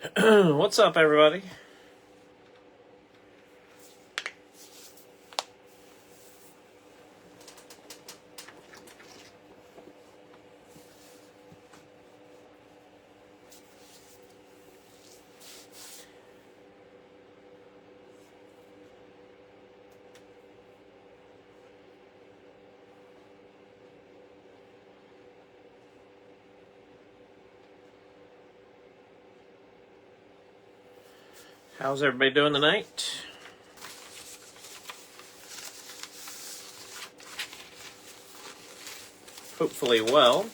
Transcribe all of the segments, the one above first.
What's up, everybody? How's everybody doing tonight? Hopefully well.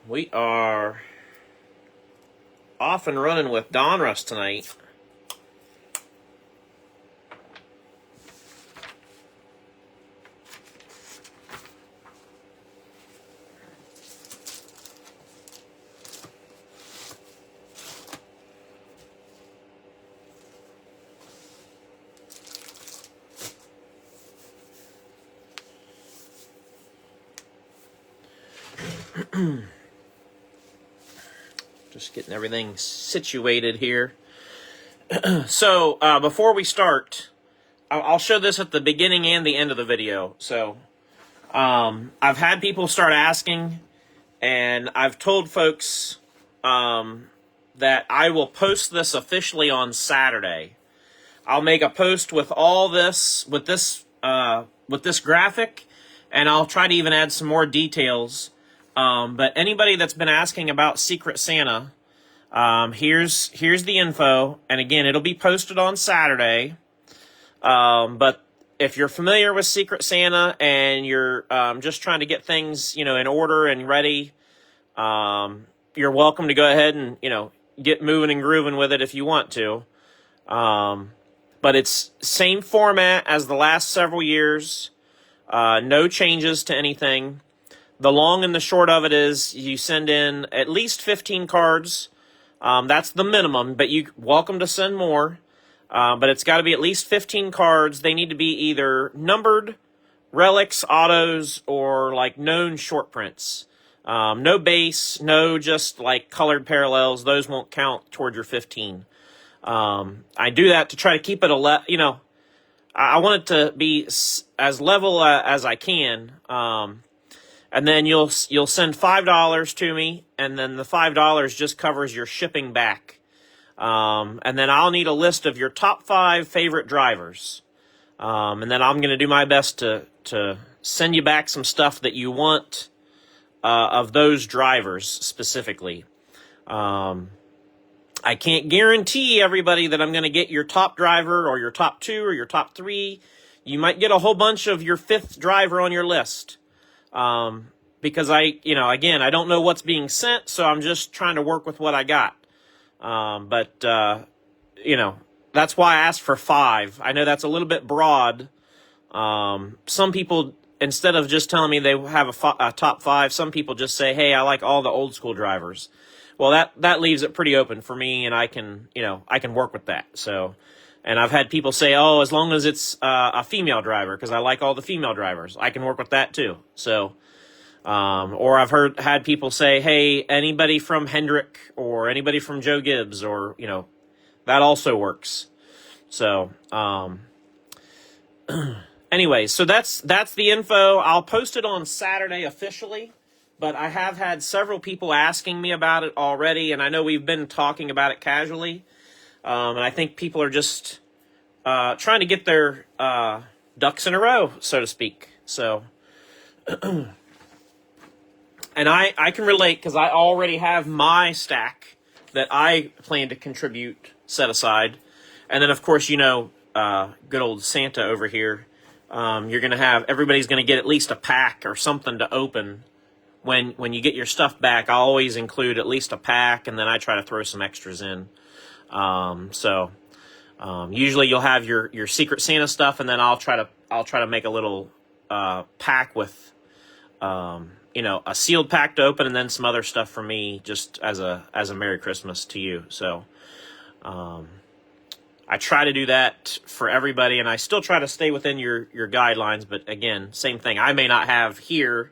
We are off and running with Donruss tonight. Just getting everything situated here. So, before we start, I'll show this at the beginning and the end of the video. So, I've had people start asking, and I've told folks that I will post this officially on Saturday. I'll make a post with all this, with this graphic, and I'll try to even add some more details. But anybody that's been asking about Secret Santa, here's the info, and again, it'll be posted on Saturday. But if you're familiar with Secret Santa and you're just trying to get things, in order and ready, you're welcome to go ahead and, get moving and grooving with it if you want to. But it's same format as the last several years. No changes to anything. The long and the short of it is you send in at least 15 cards. That's the minimum, but you're welcome to send more. But it's got to be at least 15 cards. They need to be either numbered, relics, autos, or like known short prints. No base, no just like colored parallels. Those won't count toward your 15. I do that to try to keep it I want it to be as level as I can. And then you'll send $5 to me, and then the $5 just covers your shipping back. And then I'll need a list of your top 5 favorite drivers. And then I'm going to do my best to send you back some stuff that you want of those drivers specifically. I can't guarantee everybody that I'm going to get your top driver or your top 2 or your top 3. You might get a whole bunch of your 5th driver on your list. Because I don't know what's being sent, so I'm just trying to work with what I got. But that's why I asked for 5. I know that's a little bit broad. Some people, instead of just telling me they have a top 5, some people just say, hey, I like all the old school drivers. Well, that leaves it pretty open for me, and I can work with that. So, and I've had people say, oh, as long as it's a female driver, because I like all the female drivers, I can work with that too. So, or I've had people say, hey, anybody from Hendrick or anybody from Joe Gibbs, or that also works. So, anyway, so that's the info. I'll post it on Saturday officially. But I have had several people asking me about it already, and I know we've been talking about it casually. And I think people are just trying to get their ducks in a row, so to speak. So, and I can relate because I already have my stack that I plan to contribute set aside. And then, of course, good old Santa over here. Everybody's going to get at least a pack or something to open. When you get your stuff back, I'll always include at least a pack, and then I try to throw some extras in. Usually you'll have your Secret Santa stuff, and then I'll try to make a little pack with a sealed pack to open, and then some other stuff for me just as a Merry Christmas to you. So I try to do that for everybody, and I still try to stay within your guidelines. But again, same thing. I may not have here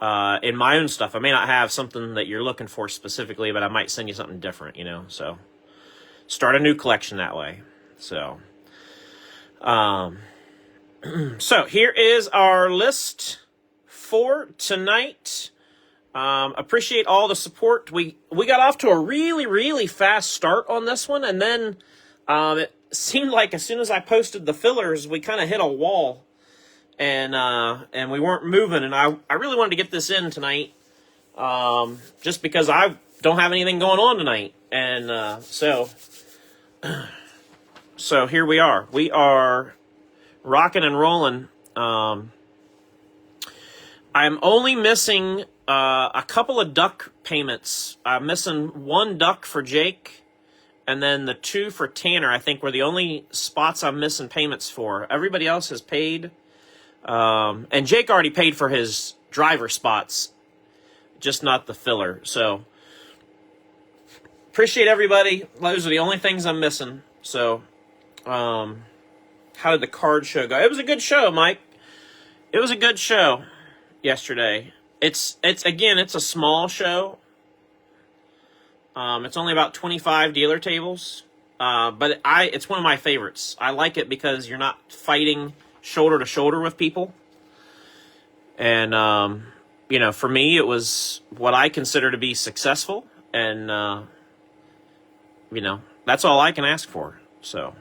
in my own stuff. I may not have something that you're looking for specifically, but I might send you something different, you know. So start a new collection that way. So, so here is our list for tonight. Appreciate all the support. We got off to a really fast start on this one, and then it seemed like as soon as I posted the fillers, we kind of hit a wall, and we weren't moving. And I really wanted to get this in tonight, just because I don't have anything going on tonight, and so here we are. We are rocking and rolling. I'm only missing a couple of duck payments. I'm missing one duck for Jake, and then the 2 for Tanner, I think, were the only spots I'm missing payments for. Everybody else has paid. And Jake already paid for his driver spots, just not the filler. So, appreciate everybody. Those are the only things I'm missing. So, how did the card show go? It was a good show, Mike. It was a good show yesterday. It's a small show. It's only about 25 dealer tables. But it's one of my favorites. I like it because you're not fighting shoulder to shoulder with people. And, you know, for me, it was what I consider to be successful. And, you know, that's all I can ask for. So,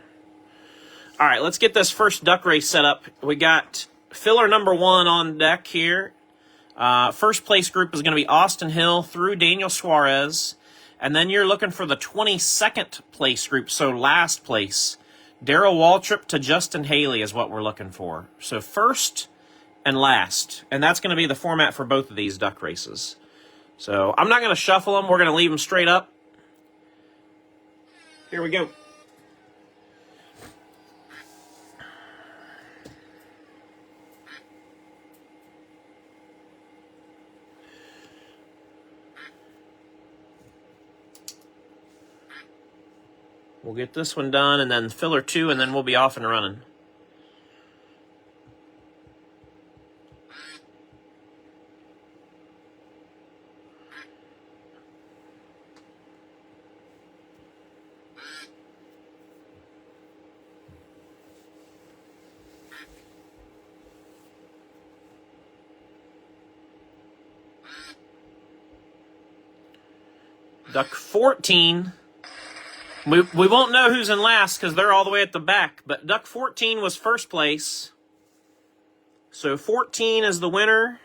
all right, let's get this first duck race set up. We got filler number 1 on deck here. First place group is going to be Austin Hill through Daniel Suarez. And then you're looking for the 22nd place group, so last place. Darrell Waltrip to Justin Haley is what we're looking for. So first and last. And that's going to be the format for both of these duck races. So I'm not going to shuffle them. We're going to leave them straight up. Here we go. We'll get this one done, and then filler 2, and then we'll be off and running. Duck 14... We won't know who's in last because they're all the way at the back. But Duck 14 was first place. So 14 is the winner.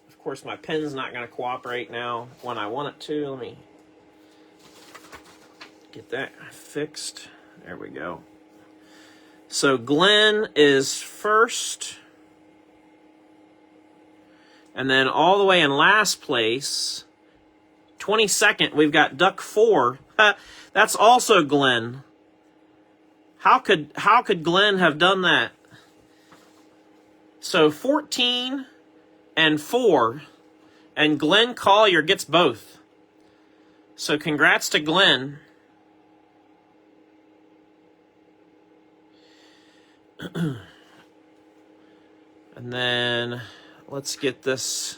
Of course, my pen's not going to cooperate now when I want it to. Let me get that fixed. There we go. So Glenn is first. And then all the way in last place... 22nd, we've got Duck 4. That's also Glenn. How could Glenn have done that? So 14 and 4, and Glenn Collier gets both. So congrats to Glenn. And then let's get this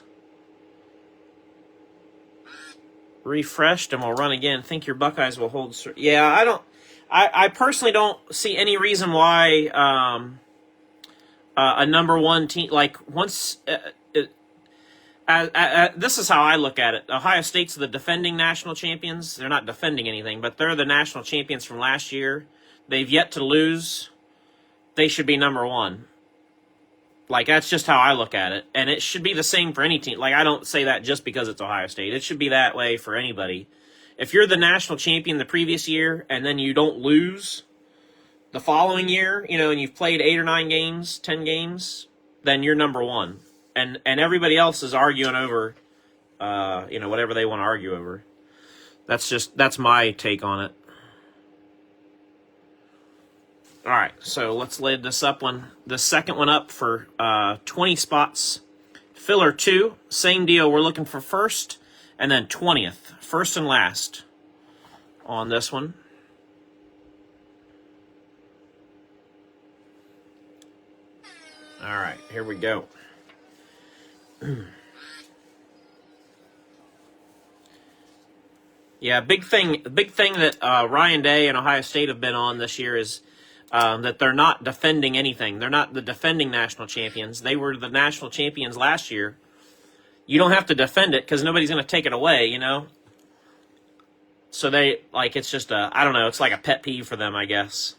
refreshed, and we'll run again. Think your Buckeyes will hold. Yeah, I personally don't see any reason why a number 1 team, like once. This is how I look at it. Ohio State's the defending national champions. They're not defending anything, but they're the national champions from last year. They've yet to lose. They should be number 1. Like, that's just how I look at it. And it should be the same for any team. Like, I don't say that just because it's Ohio State. It should be that way for anybody. If you're the national champion the previous year and then you don't lose the following year, you know, and you've played 8 or 9 games, 10 games, then you're number 1. And everybody else is arguing over, you know, whatever they want to argue over. That's my take on it. All right, so let's load this up one. The second one up for 20 spots. Filler 2, same deal. We're looking for first and then 20th. First and last on this one. All right, here we go. Yeah, big thing that Ryan Day and Ohio State have been on this year is that they're not defending anything. They're not the defending national champions. They were the national champions last year. You don't have to defend it because nobody's going to take it away, you know? So they, like, it's just I don't know, it's like a pet peeve for them, I guess.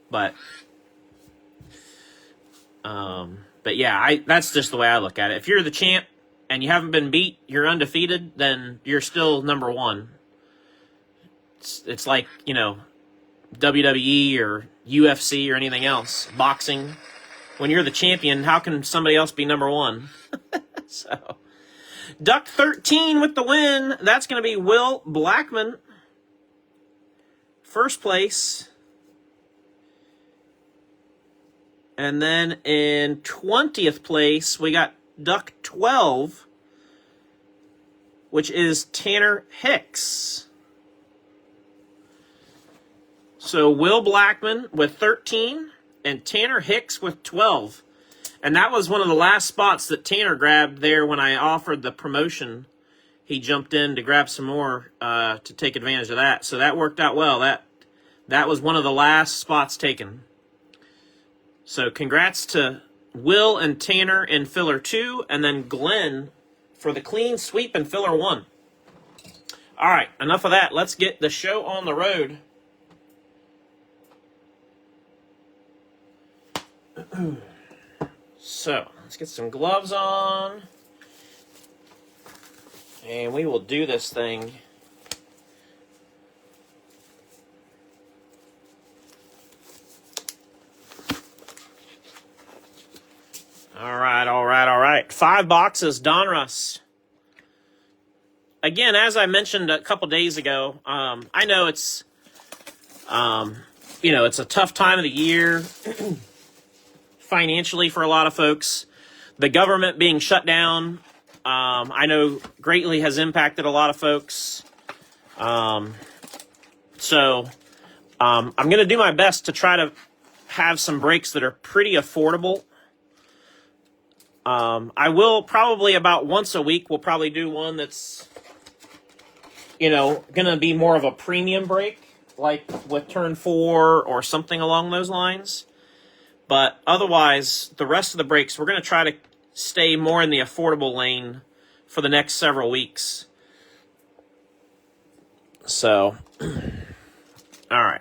But yeah, that's just the way I look at it. If you're the champ and you haven't been beat, you're undefeated, then you're still number one. It's like, you know, WWE or UFC or anything else. Boxing. When you're the champion, how can somebody else be number one? So, Duck 13 with the win. That's going to be Will Blackman. First place. And then in 20th place, we got Duck 12, which is Tanner Hicks. So Will Blackman with 13 and Tanner Hicks with 12. And that was one of the last spots that Tanner grabbed there when I offered the promotion. He jumped in to grab some more to take advantage of that. So that worked out well. That was one of the last spots taken. So congrats to Will and Tanner in filler 2, and then Glenn for the clean sweep in filler 1. All right, enough of that. Let's get the show on the road. So, let's get some gloves on. And we will do this thing. All right. 5 boxes, Donruss. Again, as I mentioned a couple days ago, I know it's, it's a tough time of the year financially for a lot of folks. The government being shut down, I know greatly has impacted a lot of folks. So I'm going to do my best to try to have some breaks that are pretty affordable. I will probably about once a week, we'll probably do one that's, going to be more of a premium break, like with turn 4 or something along those lines. But otherwise, the rest of the breaks, we're going to try to stay more in the affordable lane for the next several weeks. So, all right.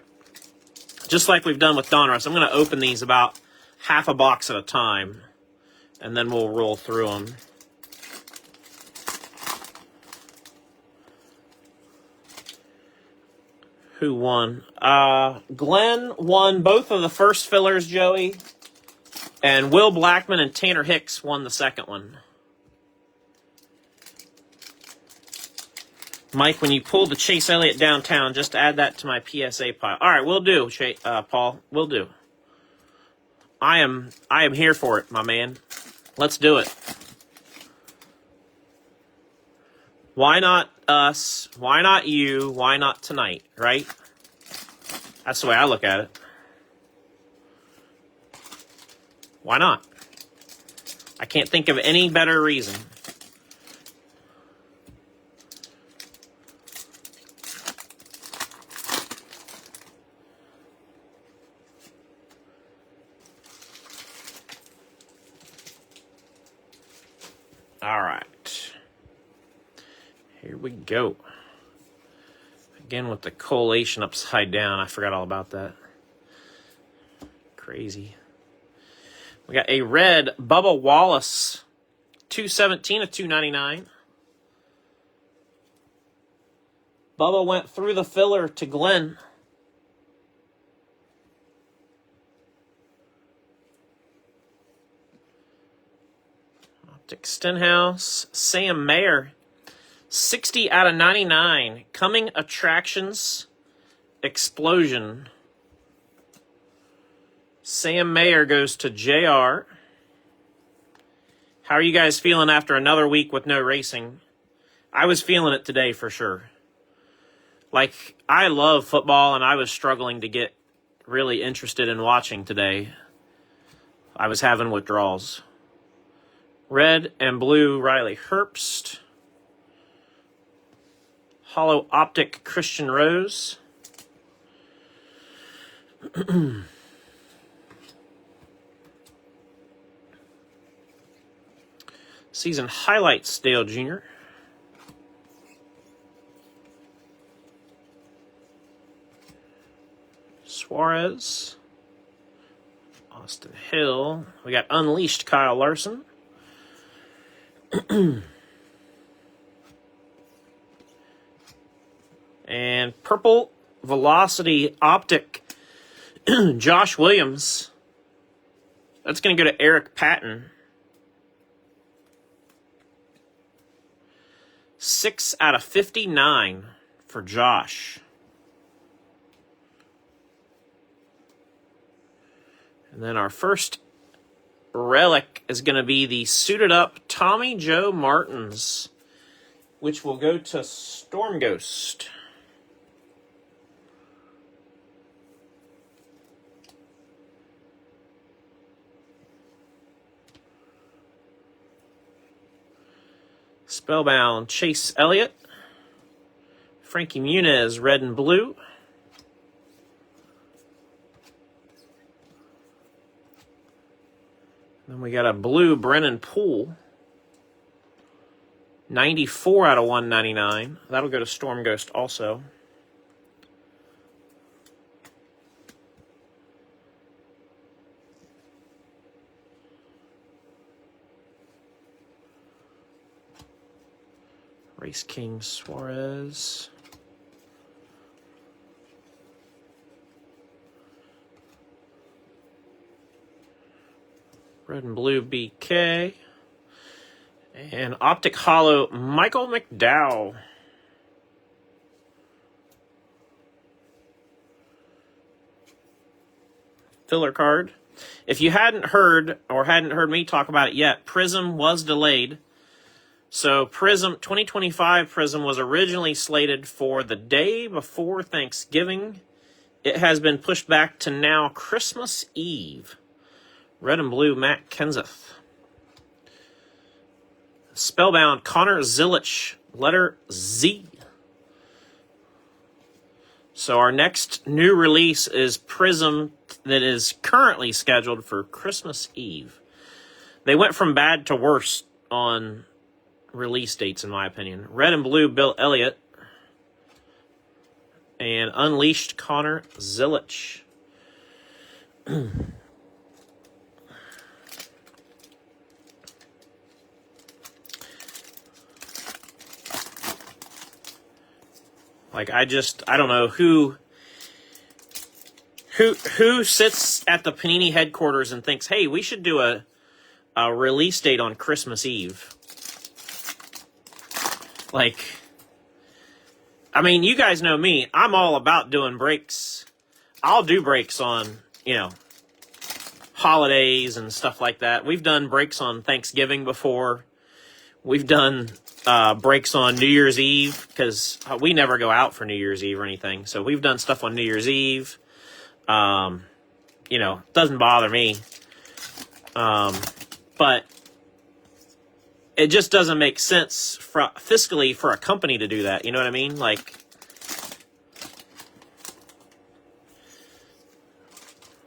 Just like we've done with Donruss, I'm going to open these about half a box at a time, and then we'll roll through them. Who won? Glenn won both of the first fillers, Joey. And Will Blackman and Tanner Hicks won the second one. Mike, when you pull the Chase Elliott downtown, just add that to my PSA pile. All right, we'll do, Paul. We'll do. I am here for it, my man. Let's do it. Why not us? Why not you? Why not tonight, right? That's the way I look at it. Why not? I can't think of any better reason. All right. Here we go. Again with the collation upside down. I forgot all about that. Crazy. We got a red Bubba Wallace, 217 of 299. Bubba went through the filler to Glenn. Optic Stenhouse, Sam Mayer. 60 out of 99. Coming Attractions Explosion. Sam Mayer goes to JR. How are you guys feeling after another week with no racing? I was feeling it today for sure. Like, I love football, and I was struggling to get really interested in watching today. I was having withdrawals. Red and blue Riley Herbst. Hollow Optic Christian Rose. Season Highlights Dale Jr. Suarez. Austin Hill. We got Unleashed Kyle Larson. And Purple Velocity Optic Josh Williams. That's going to go to Eric Patton. 6/59 for Josh. And then our first relic is going to be the suited up Tommy Joe Martins, which will go to Storm Ghost. Spellbound Chase Elliott. Frankie Muniz, red and blue. Then we got a blue Brennan Poole. 94/199. That'll go to Storm Ghost also. Race King Suarez. Red and blue BK. And Optic Hollow Michael McDowell. Filler card. If you hadn't heard or hadn't heard me talk about it yet, Prism was delayed. So Prism 2025 Prism was originally slated for the day before Thanksgiving. It has been pushed back to now Christmas Eve. Red and blue Matt Kenseth. Spellbound Connor Zilich, letter Z. So our next new release is Prism that is currently scheduled for Christmas Eve. They went from bad to worse on release dates, in my opinion. Red and blue Bill Elliott. And Unleashed Connor Zilich. Like, I don't know who sits at the Panini headquarters and thinks, hey, we should do a release date on Christmas Eve. Like, I mean, you guys know me. I'm all about doing breaks. I'll do breaks on, holidays and stuff like that. We've done breaks on Thanksgiving before. We've done breaks on New Year's Eve because we never go out for New Year's Eve or anything. So we've done stuff on New Year's Eve. Doesn't bother me. But it just doesn't make sense fiscally for a company to do that. You know what I mean? Like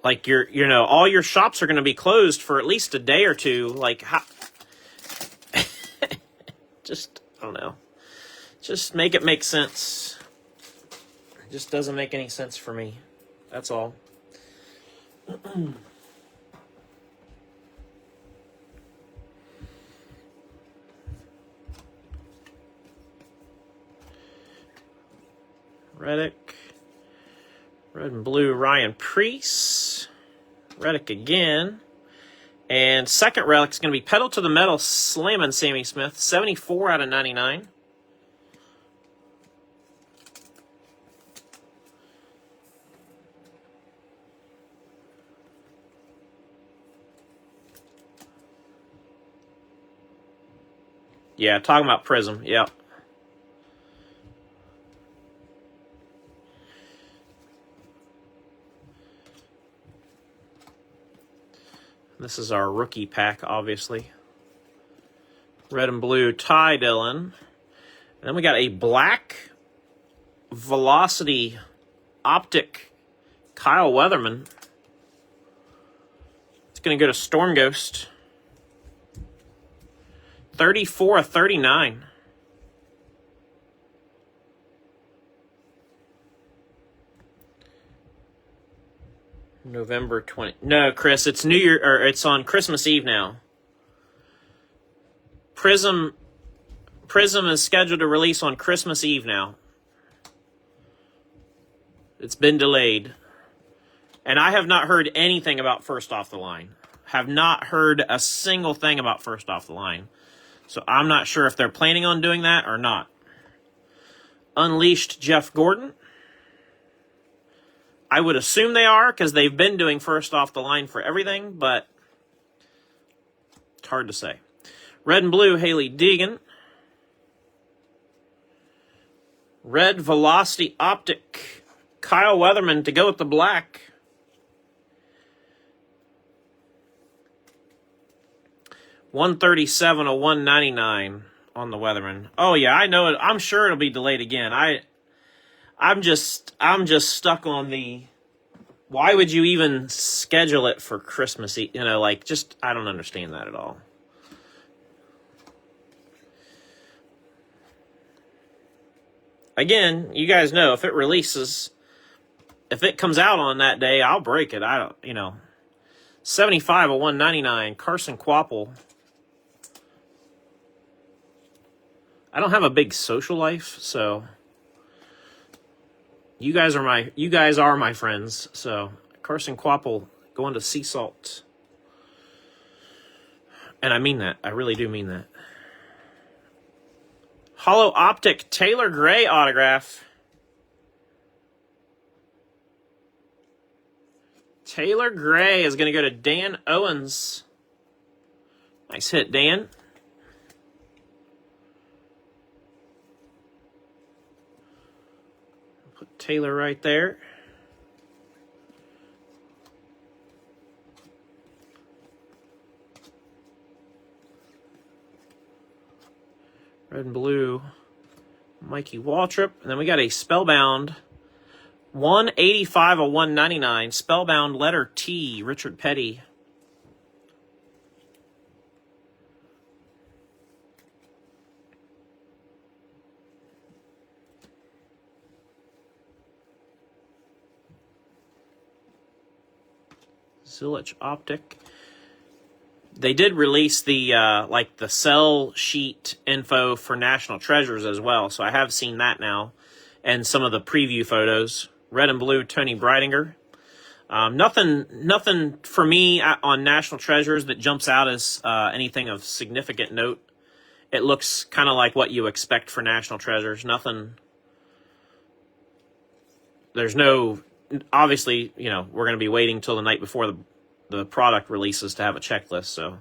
all your shops are going to be closed for at least a day or two. Like, how? Just, I don't know. Just make it make sense. It just doesn't make any sense for me. That's all. Reddick. Red and blue Ryan Preece. Reddick again. And second relic is going to be Pedal to the Metal Slammin' Sammy Smith. 74/99. Yeah, talking about Prism. Yep. This is our rookie pack, obviously. Red and blue, Ty Dillon. And then we got a black Velocity Optic Kyle Weatherman. It's going to go to Storm Ghost. 34/39. November 20. No, Chris, it's New Year, or it's on Christmas Eve now. Prism is scheduled to release on Christmas Eve now. It's been delayed. And I have not heard anything about First Off the Line. Have not heard a single thing about First Off the Line. So I'm not sure if they're planning on doing that or not. Unleashed Jeff Gordon. I would assume they are, because they've been doing First Off the Line for everything, but it's hard to say. Red and blue, Haley Deegan. Red Velocity Optic, Kyle Weatherman to go with the black. $137/199 on the Weatherman. Oh yeah, I know it. I'm sure it'll be delayed again. I'm just stuck on the. Why would you even schedule it for Christmas Eve? You know, like, just, I don't understand that at all. Again, you guys know, if it releases, if it comes out on that day, I'll break it. I don't, 75/199, Carson Quapple. I don't have a big social life, so you guys are my friends. So Carson Quapple going to Sea Salt. And I mean that. I really do mean that. Hollow Optic Taylor Gray autograph. Taylor Gray is going to go to Dan Owens. Nice hit, Dan. Put Taylor right there. Red and blue, Mikey Waltrip. And then we got a Spellbound, 185/199, Spellbound letter T, Richard Petty. Zilich Optic. They did release the the sell sheet info for National Treasures as well, so I have seen that now, and some of the preview photos. Red and blue, Tony Breidinger. Nothing for me on National Treasures that jumps out as anything of significant note. It looks kind of like what you expect for National Treasures. Nothing. There's no. Obviously, we're going to be waiting till the night before the product releases to have a checklist, so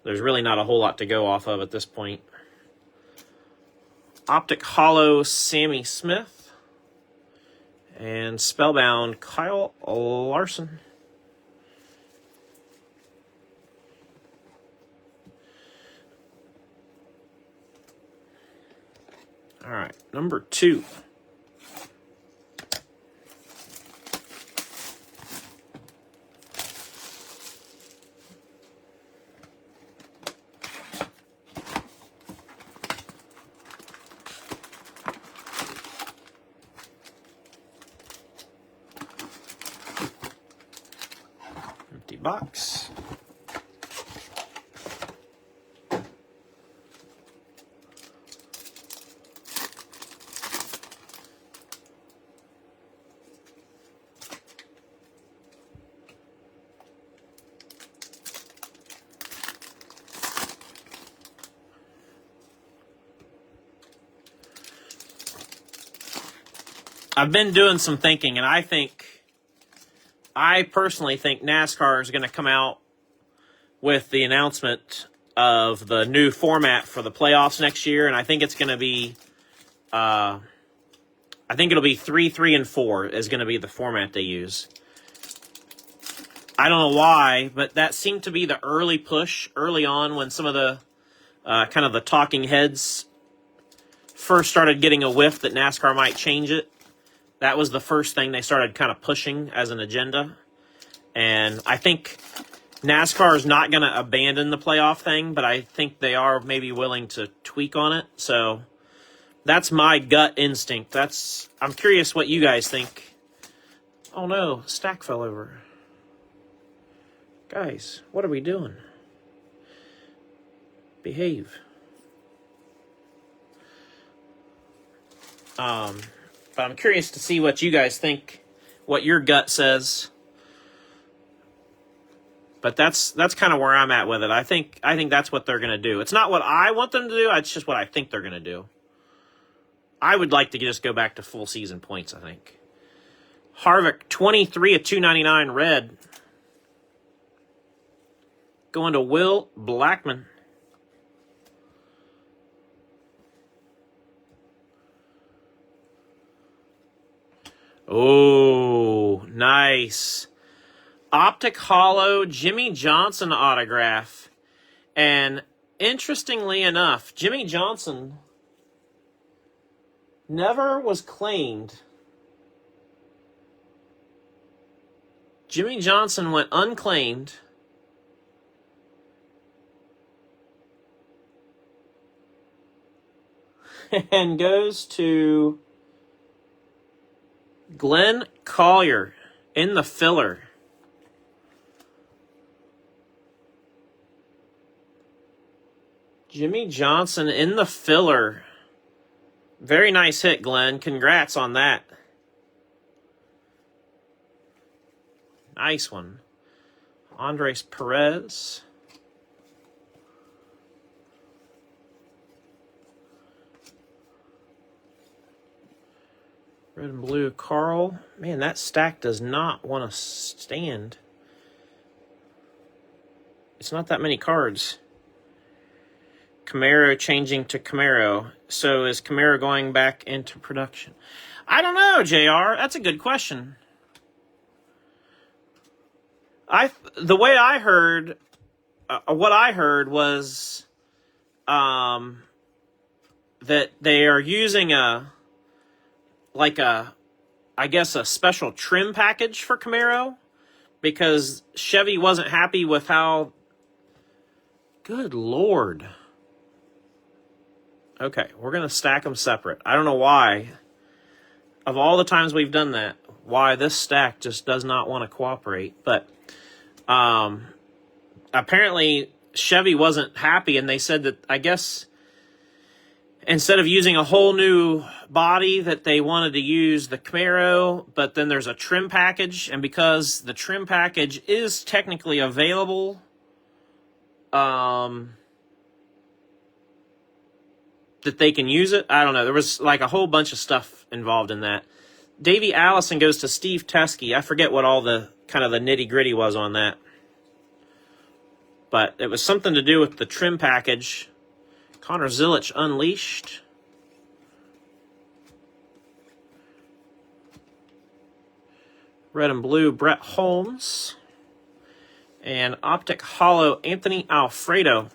there's really not a whole lot to go off of at this point. Optic Hollow, Sammy Smith. And Spellbound, Kyle Larson. All right, number 2. Box. I've been doing some thinking, and I personally think NASCAR is going to come out with the announcement of the new format for the playoffs next year, and I think it's going to be, I think it'll be 3, 3, and 4 is going to be the format they use. I don't know why, but that seemed to be the early push early on when some of the kind of the talking heads first started getting a whiff that NASCAR might change it. That was the first thing they started kind of pushing as an agenda. And I think NASCAR is not going to abandon the playoff thing, but I think they are maybe willing to tweak on it. So that's my gut instinct. I'm curious what you guys think. Oh no, stack fell over. Guys, what are we doing? Behave. But I'm curious to see what you guys think, what your gut says. But that's kind of where I'm at with it. I think that's what they're going to do. It's not what I want them to do. It's just what I think they're going to do. I would like to just go back to full season points, I think. Harvick, 23 of 299 red. Going to Will Blackman. Oh, nice. Optic Hollow Jimmy Johnson autograph. And interestingly enough, Jimmy Johnson never was claimed. Jimmy Johnson went unclaimed. And goes to Glenn Collier in the filler. Jimmy Johnson in the filler. Very nice hit, Glenn. Congrats on that. Nice one. Andres Perez. Red and blue, Carl. Man, that stack does not want to stand. It's not that many cards. Camaro changing to Camaro. So is Camaro going back into production? I don't know, JR. That's a good question. The way I heard, what I heard was that they are using I guess a special trim package for Camaro because Chevy wasn't happy with how, good Lord. Okay, we're going to stack them separate. I don't know why, of all the times we've done that, why this stack just does not want to cooperate. But apparently Chevy wasn't happy, and they said that, I guess, instead of using a whole new body, that they wanted to use the Camaro, but then there's a trim package, and because the trim package is technically available, that they can use it. I don't know. There was like a whole bunch of stuff involved in that. Davey Allison goes to Steve Teskey. I forget what all the kind of the nitty-gritty was on that. But it was something to do with the trim package. Connor Zilic Unleashed. Red and blue, Brett Holmes. And Optic Hollow, Anthony Alfredo.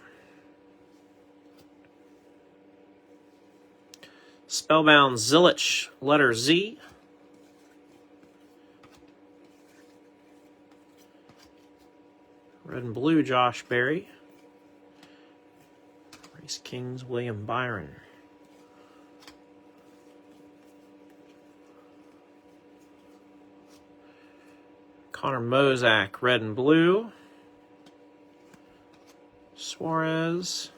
Spellbound Zilic, letter Z. Red and blue, Josh Berry. Race Kings, William Byron. Connor Mozak, red and blue. Suarez.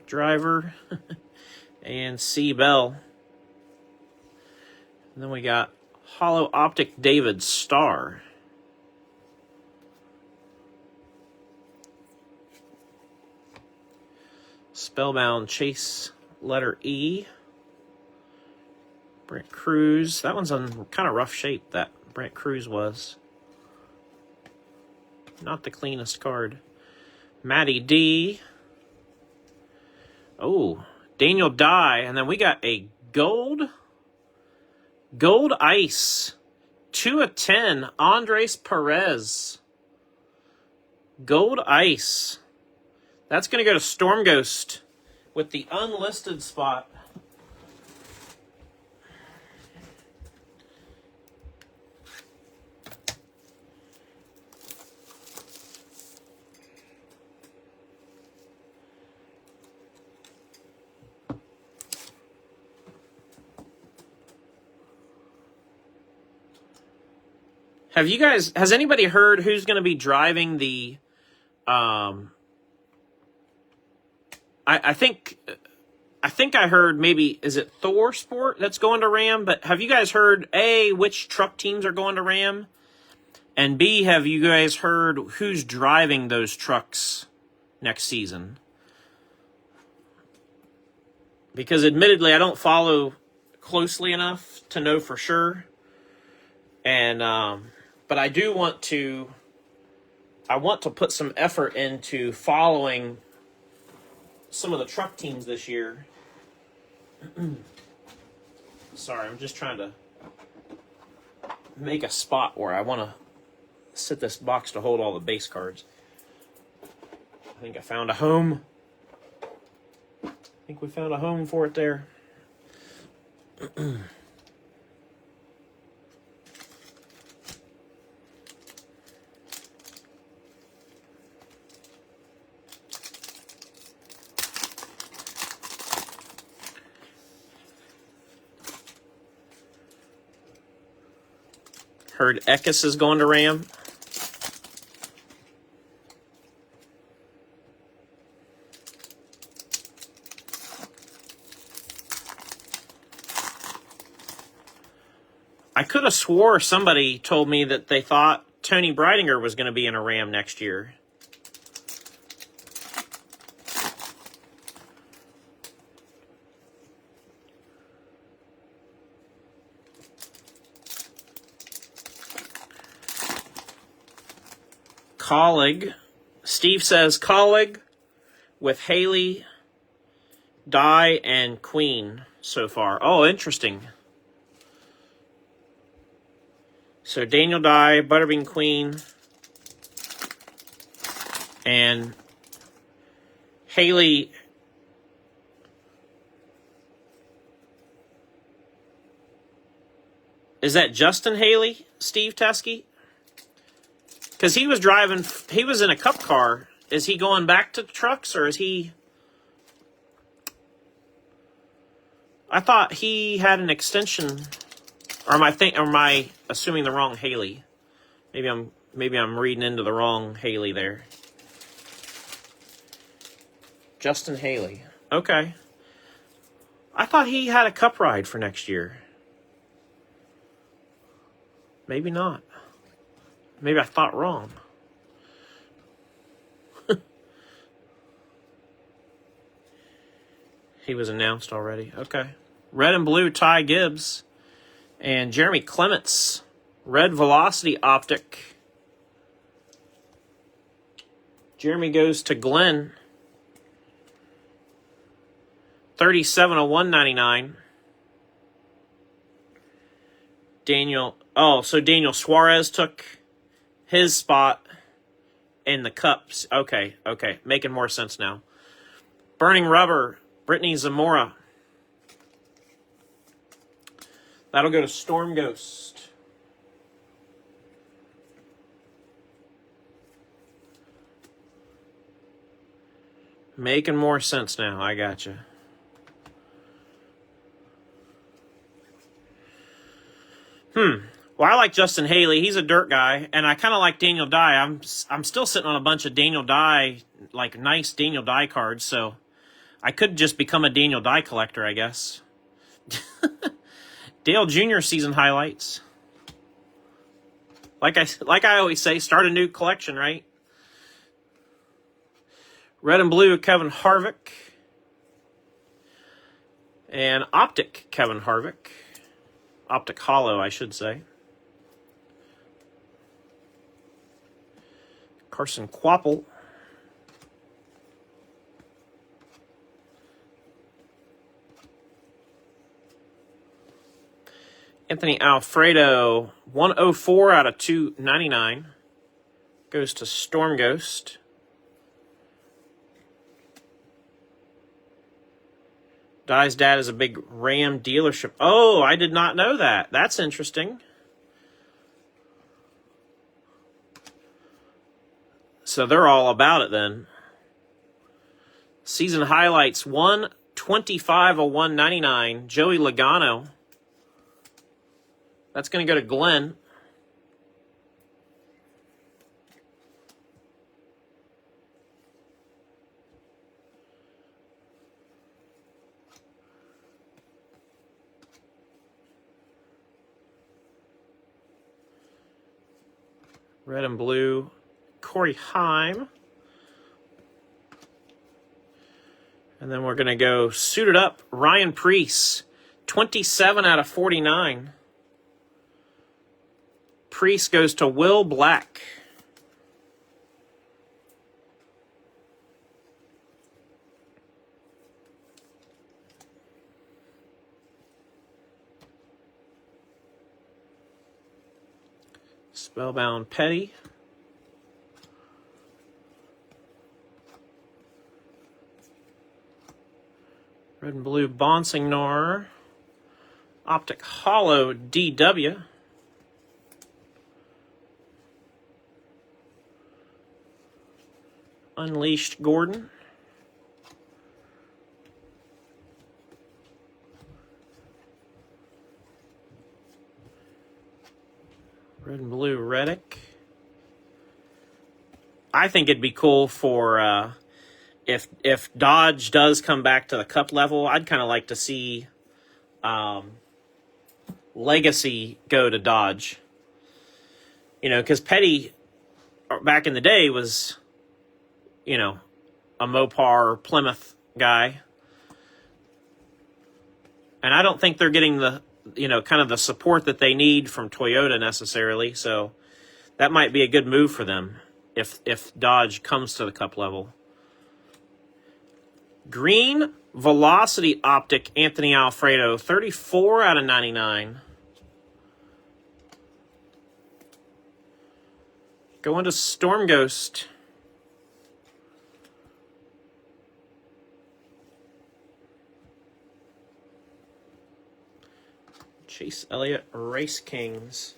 Driver. And C. Bell. And then we got Hollow Optic David Starr. Spellbound Chase, letter E. Brent Cruz. That one's in kind of rough shape, that Brent Cruz was. Not the cleanest card. Matty D. Oh, Daniel Dye. And then we got a gold ice. 2 of 10. Andres Perez. Gold ice. That's going to go to Storm Ghost with the unlisted spot. Has anybody heard who's going to be driving the, I think I heard maybe, is it Thor Sport that's going to Ram? But have you guys heard, A, which truck teams are going to Ram? And B, have you guys heard who's driving those trucks next season? Because admittedly, I don't follow closely enough to know for sure. And, but I do want to, put some effort into following some of the truck teams this year. Sorry, I'm just trying to make a spot where I want to sit this box to hold all the base cards. I think I found a home. I think we found a home for it there. Heard Eckes is going to Ram. I could have swore somebody told me that they thought Tony Breidinger was going to be in a Ram next year. Colleague. Steve says colleague with Haley, Dye, and Queen so far. Oh, interesting. So Daniel Dye, Butterbean Queen, and Haley. Is that Justin Haley, Steve Teskey? Because he was driving, he was in a cup car. Is he going back to trucks, or is he... I thought he had an extension, or am I assuming the wrong Haley? Maybe I'm reading into the wrong Haley there. Justin Haley. Okay. I thought he had a cup ride for next year. Maybe not. Maybe I thought wrong. He was announced already. Okay. Red and blue, Ty Gibbs. And Jeremy Clements. Red Velocity Optic. Jeremy goes to Glenn. 37/199. Daniel. Oh, so Daniel Suarez took his spot in the cups. Okay. Making more sense now. Burning Rubber, Brittany Zamora. That'll go to Storm Ghost. Making more sense now. I gotcha. Well, I like Justin Haley. He's a dirt guy, and I kind of like Daniel Dye. I'm still sitting on a bunch of Daniel Dye, like nice Daniel Dye cards, so I could just become a Daniel Dye collector, I guess. Dale Jr. season highlights. Like I always say, start a new collection, right? Red and blue, Kevin Harvick. And Optic, Kevin Harvick. Optic Hollow, I should say. Carson Quapple. Anthony Alfredo, 104 out of 299. Goes to Storm Ghost. Di's dad is a big Ram dealership. Oh, I did not know that. That's interesting. So they're all about it then. Season highlights, 125 of 199. Joey Logano. That's going to go to Glenn. Red and blue, Corey Heim. And then we're going to go suited up, Ryan Preece, 27 out of 49. Preece goes to Will Black. Spellbound Petty. Red and blue Bonsignor. Optic Hollow DW. Unleashed Gordon. Red and blue Reddick. I think it'd be cool for if Dodge does come back to the Cup level. I'd kind of like to see Legacy go to Dodge. You know, because Petty back in the day was, you know, a Mopar Plymouth guy, and I don't think they're getting the, you know, kind of the support that they need from Toyota necessarily. So that might be a good move for them if Dodge comes to the Cup level. Green Velocity Optic Anthony Alfredo, 34 out of 99. Going to Storm Ghost. Chase Elliott Race Kings.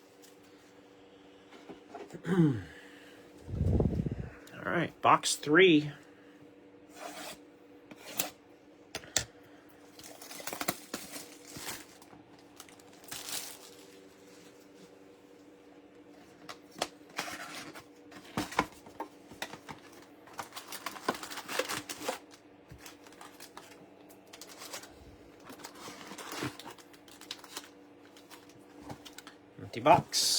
All right, box 3. Empty box.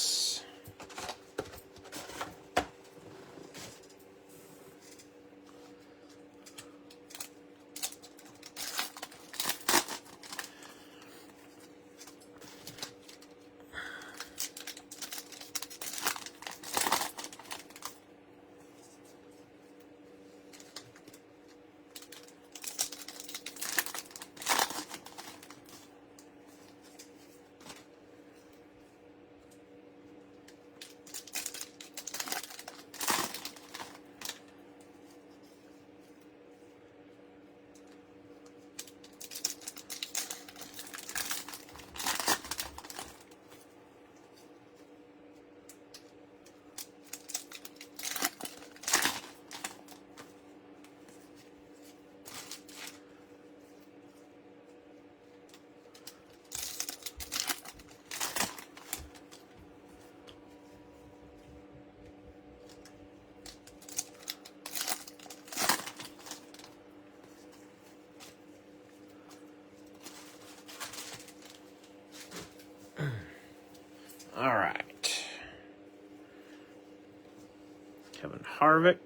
All right. Kevin Harvick.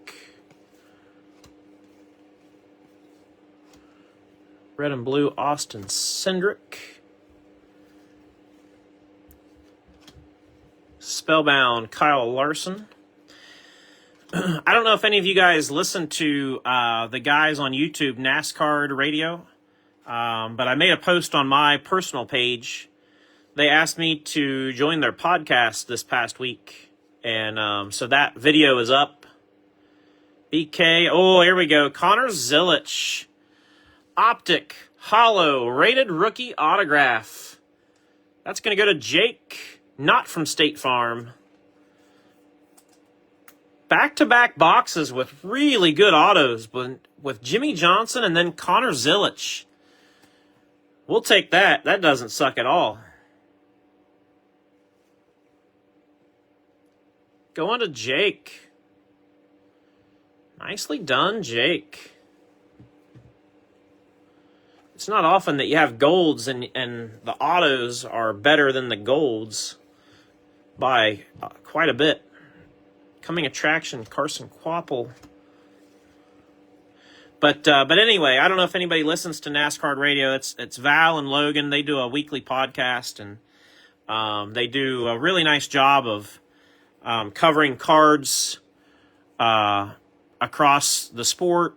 Red and blue Austin Cindric. Spellbound Kyle Larson. I don't know if any of you guys listen to the guys on YouTube, NASCAR Radio, but I made a post on my personal page. They asked me to join their podcast this past week, and so that video is up. BK, oh, here we go. Connor Zilic, Optic Hollow rated rookie autograph. That's going to go to Jake, not from State Farm. Back-to-back boxes with really good autos, but with Jimmy Johnson and then Connor Zilic. We'll take that. That doesn't suck at all. Going to Jake. Nicely done, Jake. It's not often that you have golds and the autos are better than the golds by quite a bit. Coming attraction, Carson Quapple. But anyway, I don't know if anybody listens to NASCAR Radio. It's Val and Logan. They do a weekly podcast, and they do a really nice job of covering cards across the sport.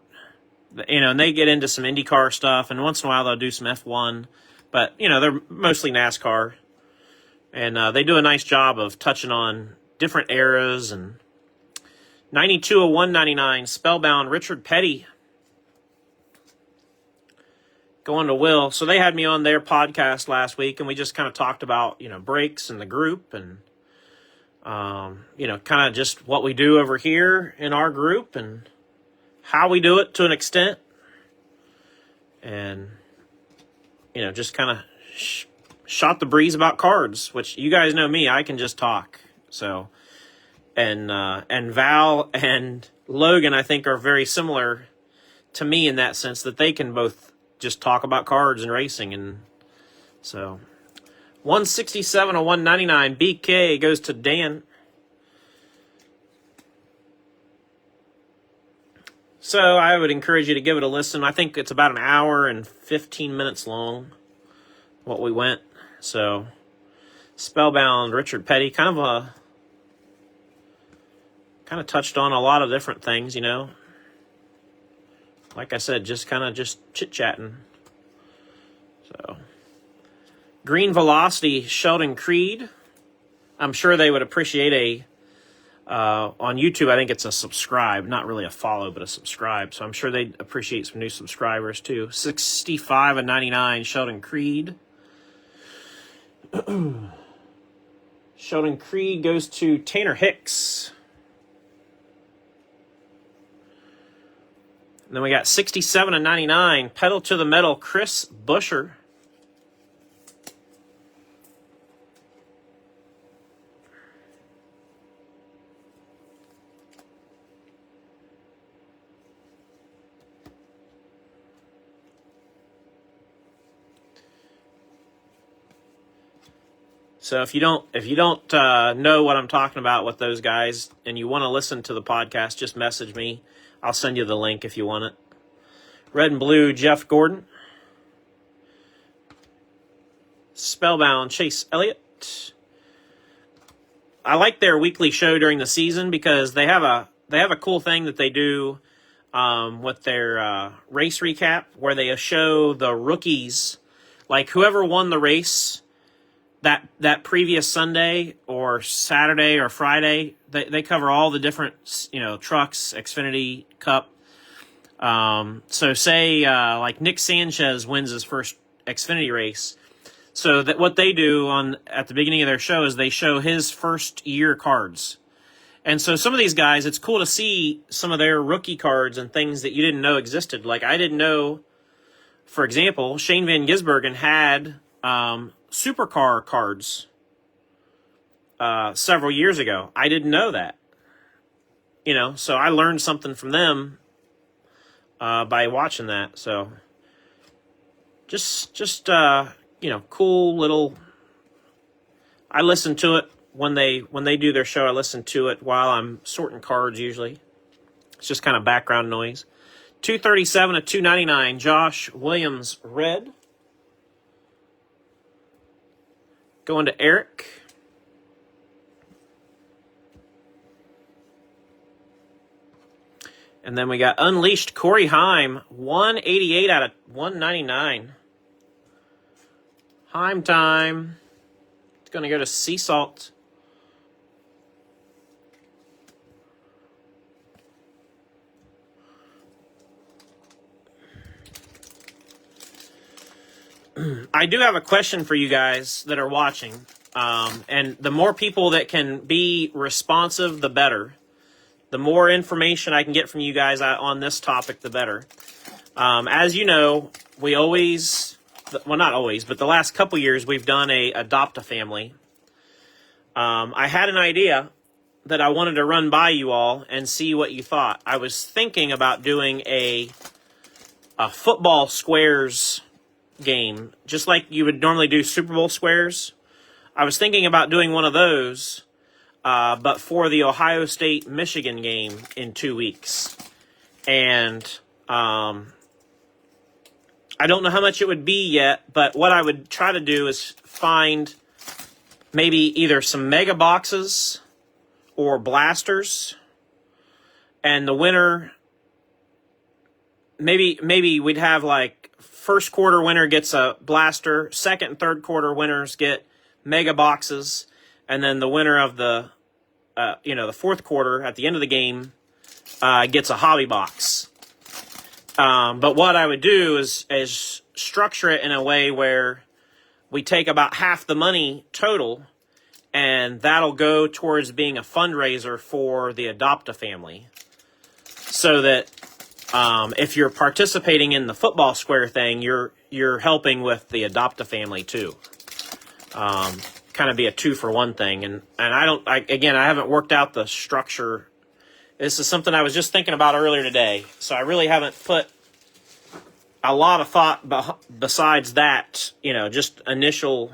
And they get into some IndyCar stuff, and once in a while they'll do some F1. But, they're mostly NASCAR. And they do a nice job of touching on different eras. And 92 of 199, Spellbound, Richard Petty. Going to Will. So they had me on their podcast last week, and we just kind of talked about, breaks in the group and, kind of just what we do over here in our group and how we do it to an extent. And, just kind of shot the breeze about cards, which you guys know me, I can just talk. So, and Val and Logan, I think, are very similar to me in that sense that they can both just talk about cards and racing. And so 167 of 199 BK goes to Dan. So I would encourage you to give it a listen. I think it's about an hour and 15 minutes long, what we went. So Spellbound, Richard Petty, kind of touched on a lot of different things, Like I said, just chit-chatting. So Green Velocity, Sheldon Creed. I'm sure they would appreciate on YouTube, I think it's a subscribe, not really a follow, but a subscribe. So I'm sure they'd appreciate some new subscribers too. 65 of 99, Sheldon Creed. Sheldon Creed goes to Tanner Hicks. And then we got 67 of 99, Pedal to the Metal, Chris Buescher. So if you don't know what I'm talking about with those guys and you want to listen to the podcast, just message me. I'll send you the link if you want it. Red and Blue, Jeff Gordon. Spellbound, Chase Elliott. I like their weekly show during the season because they have a cool thing that they do with their race recap where they show the rookies, like whoever won the race that previous Sunday or Saturday or Friday. They cover all the different, trucks, Xfinity, Cup. So say like Nick Sanchez wins his first Xfinity race. So that what they do at the beginning of their show is they show his first year cards. And so some of these guys, it's cool to see some of their rookie cards and things that you didn't know existed. Like I didn't know, for example, Shane Van Gisbergen had supercar cards several years ago. I didn't know that. So I learned something from them by watching that. So just cool little. I listen to it when they do their show. I listen to it while I'm sorting cards. Usually, it's just kind of background noise. 237 of 299. Josh Williams, red. Going to Eric. And then we got Unleashed, Corey Heim, 188 out of 199. Heim time. It's going to go to Sea Salt. I do have a question for you guys that are watching. And the more people that can be responsive, the better. The more information I can get from you guys on this topic, the better. As you know, we always, well, not always, but the last couple years, we've done a Adopt-A-Family. I had an idea that I wanted to run by you all and see what you thought. I was thinking about doing a football squares game, just like you would normally do Super Bowl squares. I was thinking about doing one of those, but for the Ohio State-Michigan game in 2 weeks. And I don't know how much it would be yet, but what I would try to do is find maybe either some mega boxes or blasters, and the winner, maybe we'd have like first quarter winner gets a blaster, second and third quarter winners get mega boxes, and then the winner of the the fourth quarter at the end of the game gets a hobby box. But what I would do is structure it in a way where we take about half the money total, and that'll go towards being a fundraiser for the Adopt-A-Family. So that if you're participating in the football square thing, you're helping with the Adopt-A-Family too. Kind of be a 2-for-1 thing. And I haven't worked out the structure. This is something I was just thinking about earlier today. So I really haven't put a lot of thought besides that, just initial.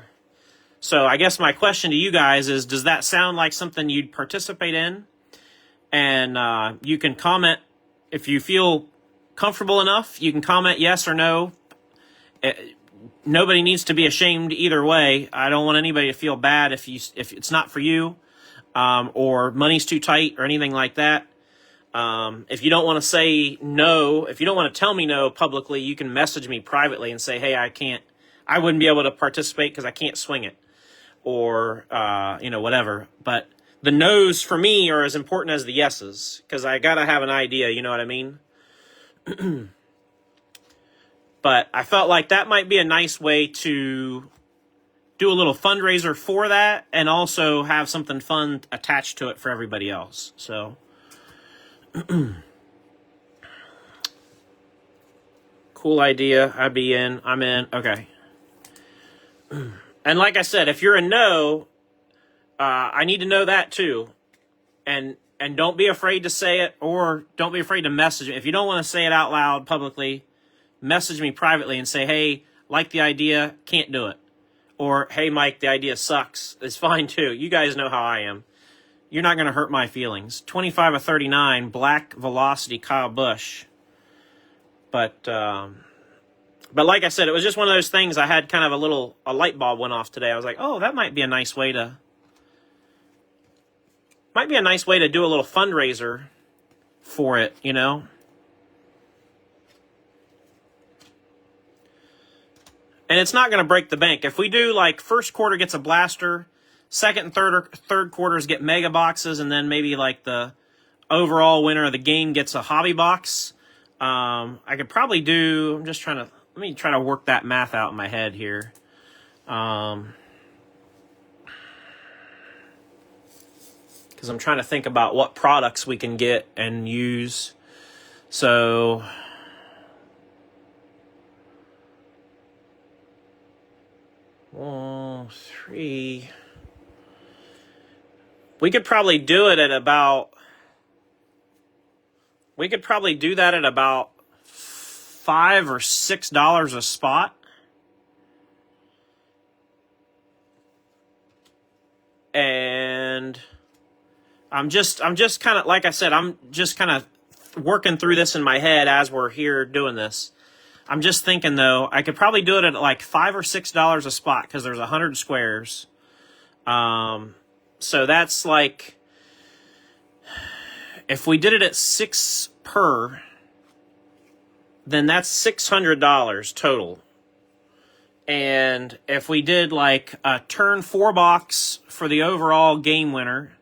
So I guess my question to you guys is, does that sound like something you'd participate in? And you can comment if you feel comfortable enough. You can comment yes or no. Nobody needs to be ashamed either way. I don't want anybody to feel bad if it's not for you, or money's too tight or anything like that. If you don't want to say no, if you don't want to tell me no publicly, you can message me privately and say, hey, I wouldn't be able to participate because I can't swing it, or whatever. But the no's for me are as important as the yeses, because I gotta have an idea, you know what I mean? But I felt like that might be a nice way to do a little fundraiser for that, and also have something fun attached to it for everybody else. So cool idea. I'd be in. I'm in. Okay. And like I said, if you're a no, I need to know that too. And don't be afraid to say it, or don't be afraid to message me. If you don't want to say it out loud publicly, message me privately and say, hey, like the idea, can't do it. Or, hey, Mike, the idea sucks. It's fine too. You guys know how I am. You're not going to hurt my feelings. 25 of 39, Black Velocity, Kyle Busch. But like I said, it was just one of those things. I had kind of a light bulb went off today. I was like, oh, that might be a nice way to do a little fundraiser for it, And it's not going to break the bank. If we do like first quarter gets a blaster, second and third quarters get mega boxes, and then maybe like the overall winner of the game gets a hobby box. I could probably do, let me try to work that math out in my head here. Because I'm trying to think about what products we can get and use. So 3. We could probably do it at about. We could probably do that at about $5 or $6 a spot. And I'm just kind of, like I said, I'm just kind of working through this in my head as we're here doing this. I'm just thinking, though, I could probably do it at like $5 or $6 a spot because there's 100 squares. So that's like, if we did it at 6 per, then that's $600 total. And if we did like a turn 4 box for the overall game winner,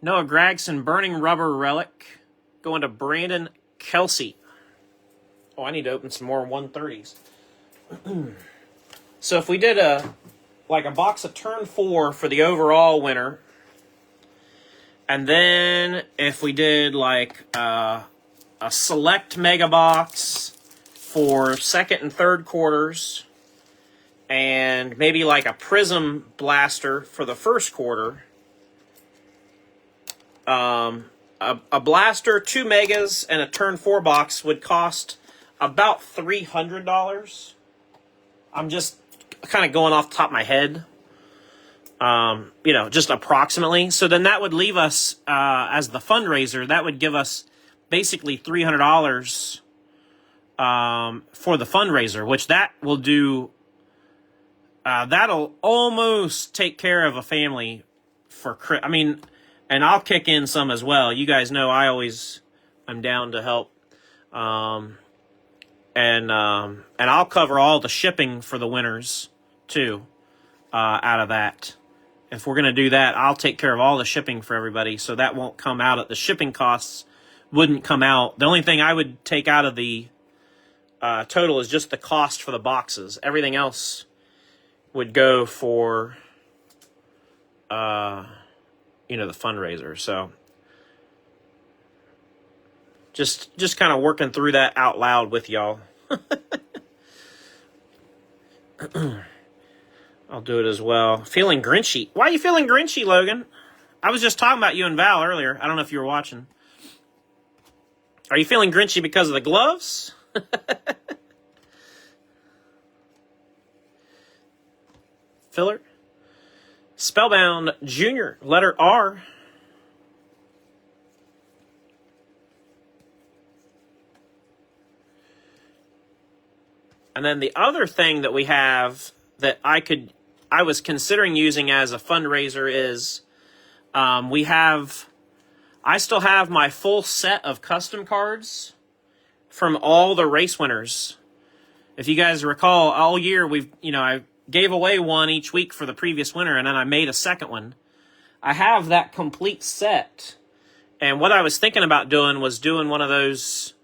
Noah Gragson, Burning Rubber Relic, going to Brandon Kelsey. Oh, I need to open some more 130s. So if we did a box of turn 4 for the overall winner, and then if we did like a select mega box for second and third quarters, and maybe like a prism blaster for the first quarter, a blaster, 2 megas, and a turn 4 box would cost about $300. I'm just kind of going off the top of my head, just approximately. So then that would leave us, as the fundraiser, that would give us basically $300 for the fundraiser, which that will do, that'll almost take care of a family for, and I'll kick in some as well. You guys know I'm down to help. And I'll cover all the shipping for the winners too, out of that. If we're going to do that, I'll take care of all the shipping for everybody, so that won't come out the shipping costs wouldn't come out. The only thing I would take out of the total is just the cost for the boxes. Everything else would go for, the fundraiser. So just kind of working through that out loud with y'all. I'll do it as well. Feeling grinchy. Why are you feeling grinchy, Logan? I was just talking about you and Val earlier. I don't know if you were watching. Are you feeling grinchy because of the gloves? Filler. Spellbound Junior, letter R. And then the other thing that we have that I was considering using as a fundraiser is, I still have my full set of custom cards from all the race winners. If you guys recall, all year I gave away one each week for the previous winner, and then I made a second one. I have that complete set. And what I was thinking about doing was doing one of those,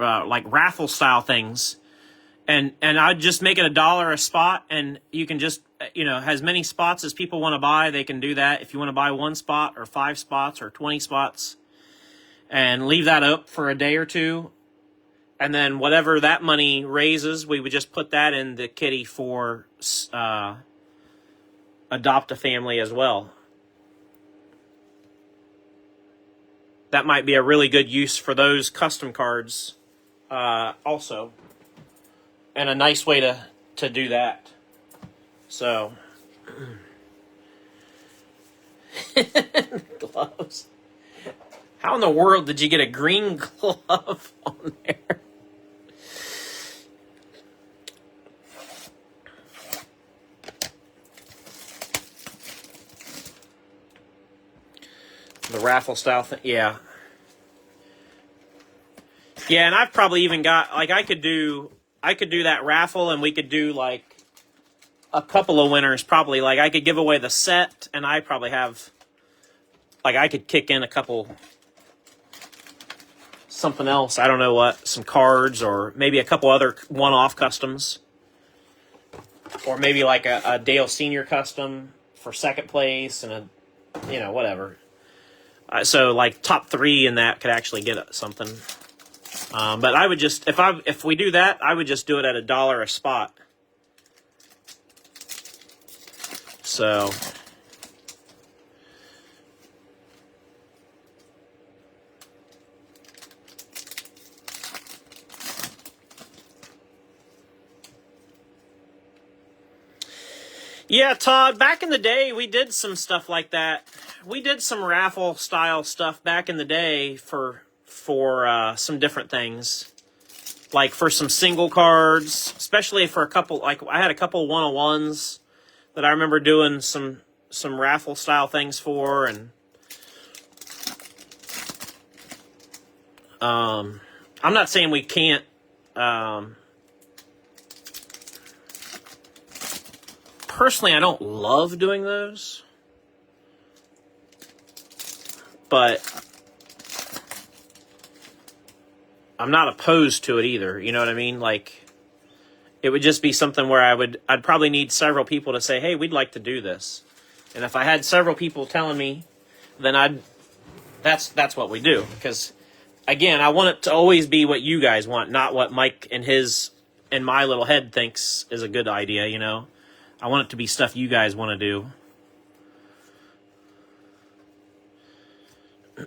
like raffle style things, and I'd just make it $1 a spot, and you can just, as many spots as people want to buy, they can do that. If you want to buy 1 spot or 5 spots or 20 spots, and leave that up for a day or two, and then whatever that money raises, we would just put that in the kitty for adopt a family as well. That might be a really good use for those custom cards. Also, and a nice way to do that. So, gloves. How in the world did you get a green glove on there? The raffle style thing, yeah. Yeah, and I've probably even got, I could do that raffle, and we could do like a couple of winners probably. Like I could give away the set, and I probably have, I could kick in a couple, something else. I don't know what, some cards, or maybe a couple other one-off customs, or maybe like a Dale Senior custom for second place, and whatever. So like top 3 in that could actually get something. But I would just, if we do that, I would just do it at $1 a spot. So, yeah, Todd, back in the day, we did some stuff like that. We did some raffle style stuff back in the day for some different things, like for some single cards, especially for a couple. Like I had a couple 101s that I remember doing some raffle style things for, and I'm not saying we can't. Personally, I don't love doing those, but I'm not opposed to it either. You know what I mean? Like, It would just be something where I'd probably need several people to say, hey, we'd like to do this. And if I had several people telling me, then that's what we do. Because, again, I want it to always be what you guys want, not what Mike and my little head thinks is a good idea, you know. I want it to be stuff you guys want to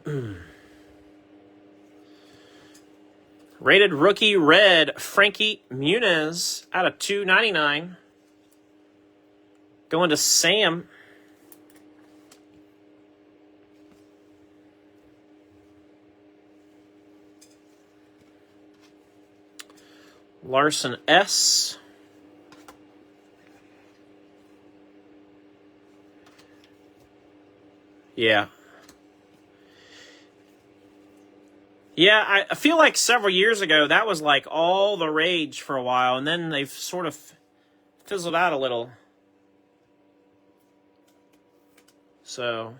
do. Rated rookie red, Frankie Muniz out of 299. Going to Sam. Larson S. Yeah. Yeah, I feel like several years ago, that was like all the rage for a while, and then they've sort of fizzled out a little. So.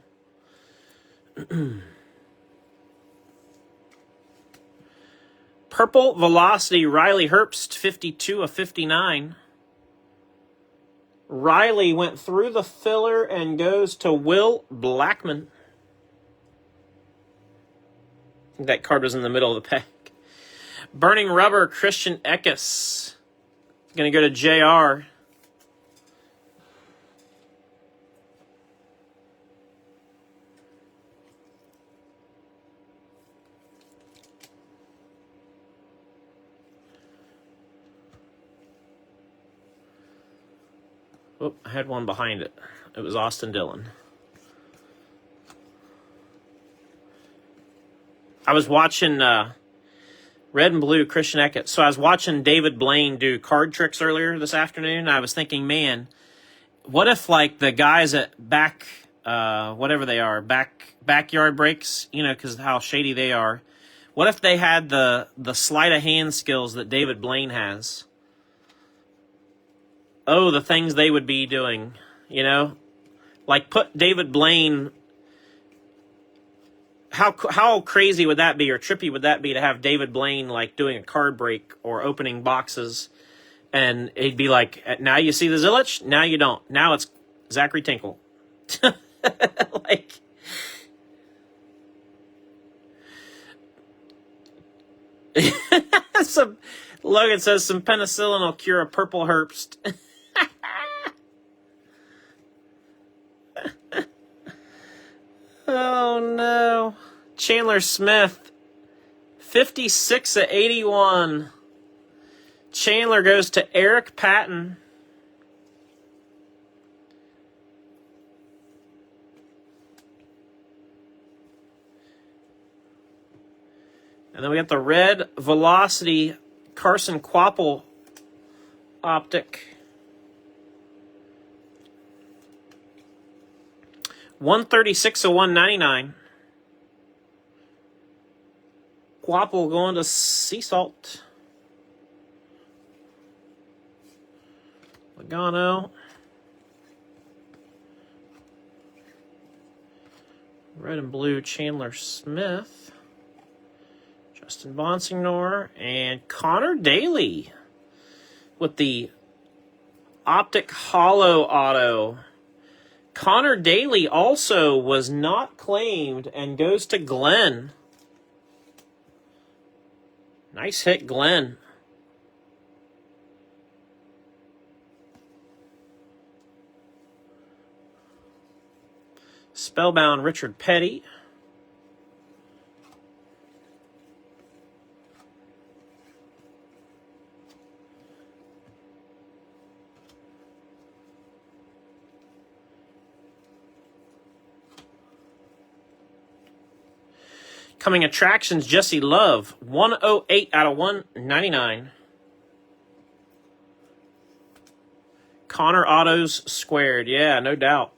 Purple Velocity, Riley Herbst, 52 of 59. Riley went through the filler and goes to Will Blackman. I think that card was in the middle of the pack. Burning Rubber, Christian Eckes. Going to go to JR. Oh, I had one behind it. It was Austin Dillon. I was watching Red and Blue, Christian Eckes. So I was watching David Blaine do card tricks earlier this afternoon. And I was thinking, man, what if like the guys at whatever they are, backyard breaks, you know, because how shady they are. What if they had the sleight of hand skills that David Blaine has? Oh, the things they would be doing, you know? Like put David Blaine... How crazy would that be, or trippy would that be to have David Blaine like doing a card break or opening boxes, and he'd be like, now you see the Zillich, now you don't. Now it's Zachary Tinkle. Like... Logan says some penicillin will cure a purple Herbst. Oh, no. Chandler Smith, 56 of 81. Chandler goes to Eric Patton. And then we got the red Velocity Carson Quapple optic. 136 of 199. Quapple going to Sea Salt. Logano. Red and blue Chandler Smith. Justin Bonsignor. And Connor Daly with the optic hollow auto. Connor Daly also was not claimed and goes to Glenn. Nice hit, Glenn. Spellbound Richard Petty. Coming attractions, Jesse Love, 108 out of 199. Connor Autos squared, yeah, no doubt.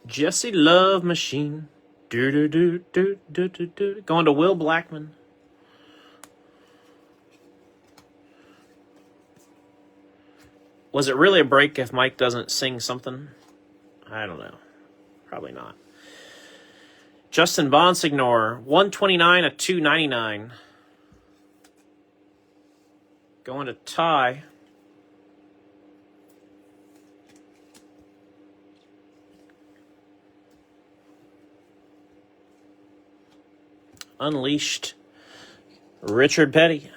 Jesse Love machine. Going to Will Blackman. Was it really a break if Mike doesn't sing something? I don't know. Probably not. Justin Bonsignor, 129 of 299. Going to Ty. Unleashed. Richard Petty.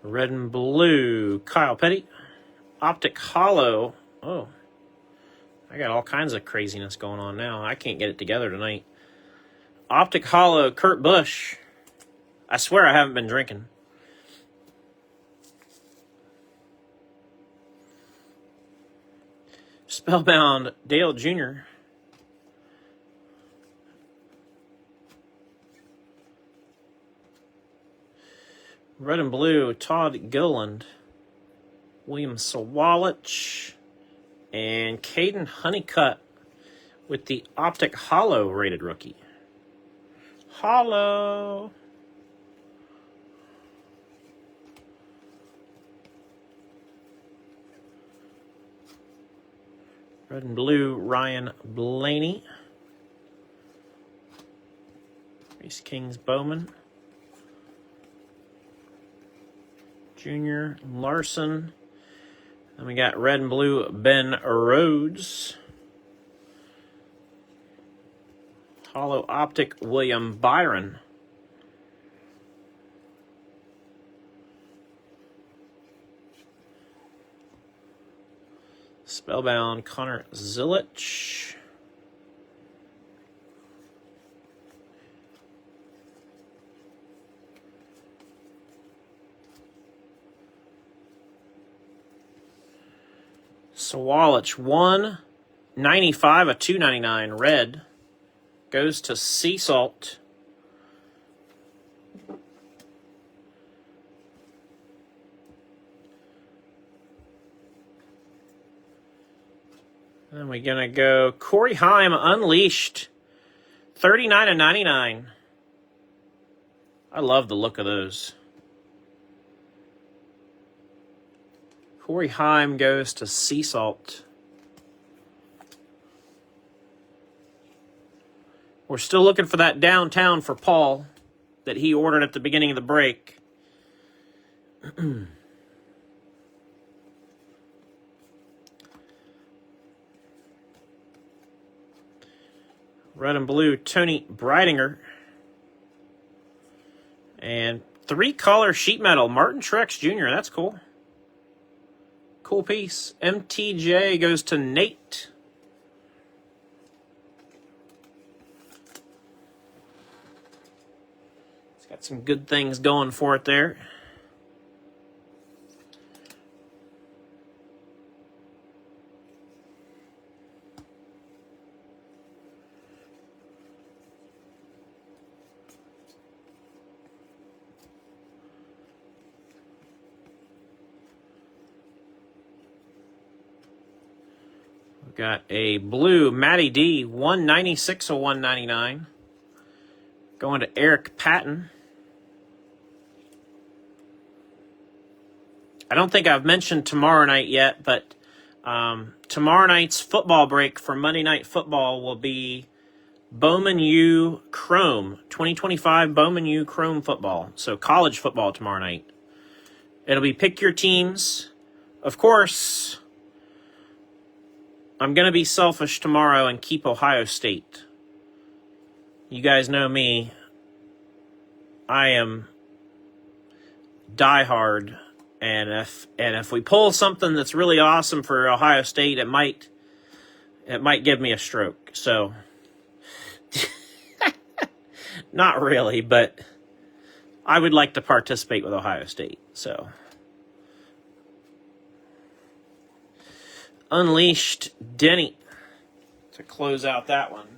Red and blue, Kyle Petty. Optic Hollow. Oh, I got all kinds of craziness going on now. I can't get it together tonight. Optic Hollow, Kurt Busch. I swear I haven't been drinking. Spellbound, Dale Jr. Red and blue, Todd Gilliland, William Sawalich, and Caden Honeycutt with the Optic Hollow rated rookie. Hollow. Red and blue, Ryan Blaney. Race Kings Bowman. Junior Larson. Then we got red and blue, Ben Rhodes. Hollow Optic, William Byron. Spellbound, Connor Zilich. Sawalich, 195 of 299, red. Goes to Sea Salt. Then we're going to go Corey Heim, Unleashed. 39 of 99. I love the look of those. Corey Heim goes to Sea Salt. We're still looking for that downtown for Paul that he ordered at the beginning of the break. Red and blue, Tony Breidinger. And 3-color sheet metal, Martin Truex Jr. That's cool. Cool piece. MTJ goes to Nate. It's got some good things going for it there. Got a blue Matty D, 196 of 199. Going to Eric Patton. I don't think I've mentioned tomorrow night yet, but tomorrow night's football break for Monday Night Football will be Bowman U Chrome, 2025 Bowman U Chrome football. So college football tomorrow night. It'll be pick your teams. Of course, I'm going to be selfish tomorrow and keep Ohio State. You guys know me. I am diehard, and if we pull something that's really awesome for Ohio State, it might give me a stroke. So, not really, but I would like to participate with Ohio State. So, Unleashed Denny to close out that one.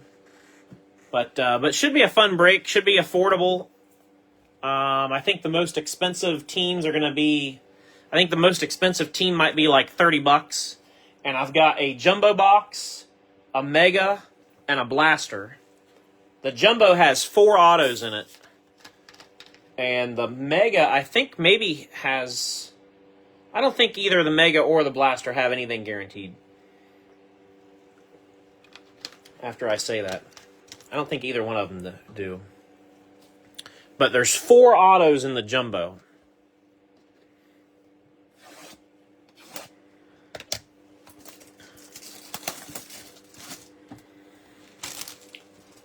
But should be a fun break. Should be affordable. I think the most expensive teams are going to be. I think the most expensive team might be like $30, and I've got a jumbo box, a mega, and a blaster. The jumbo has 4 autos in it, and the mega I think maybe has. I don't think either the mega or the blaster have anything guaranteed. After I say that, I don't think either one of them do. But there's 4 autos in the jumbo.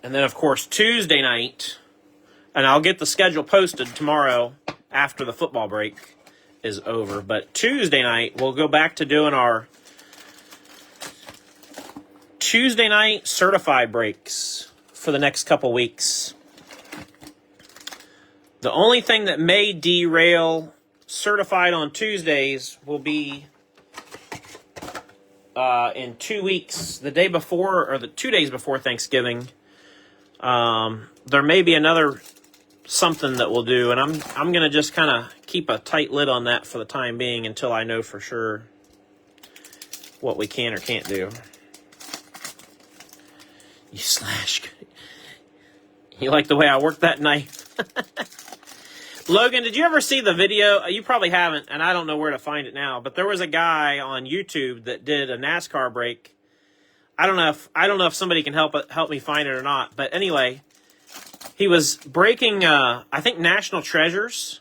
And then, of course, Tuesday night, and I'll get the schedule posted tomorrow after the football break is over. But Tuesday night, we'll go back to doing our Tuesday night certified breaks for the next couple weeks. The only thing that may derail certified on Tuesdays will be in 2 weeks, the day before or the 2 days before Thanksgiving. There may be another something that we'll do, and I'm going to just kind of keep a tight lid on that for the time being until I know for sure what we can or can't do. You slash. You like the way I work that knife? Logan, did you ever see the video? You probably haven't, and I don't know where to find it now, but there was a guy on YouTube that did a NASCAR break. I don't know if somebody can help me find it or not, but anyway, he was breaking I think National Treasures,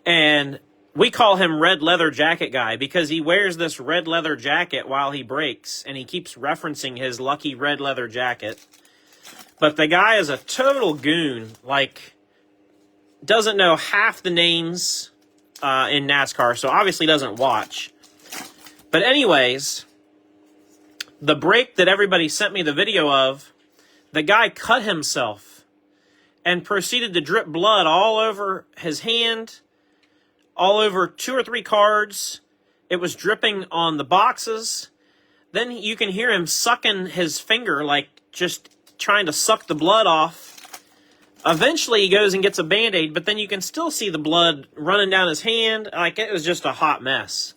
and we call him Red Leather Jacket Guy because he wears this red leather jacket while he breaks, and he keeps referencing his lucky red leather jacket. But the guy is a total goon, like doesn't know half the names in NASCAR, so obviously doesn't watch. But anyways, the break that everybody sent me the video of, the guy cut himself and proceeded to drip blood all over his hand, all over 2 or 3 cards. It was dripping on the boxes. Then you can hear him sucking his finger, like just trying to suck the blood off. Eventually he goes and gets a Band-Aid, but then you can still see the blood running down his hand. Like, it was just a hot mess.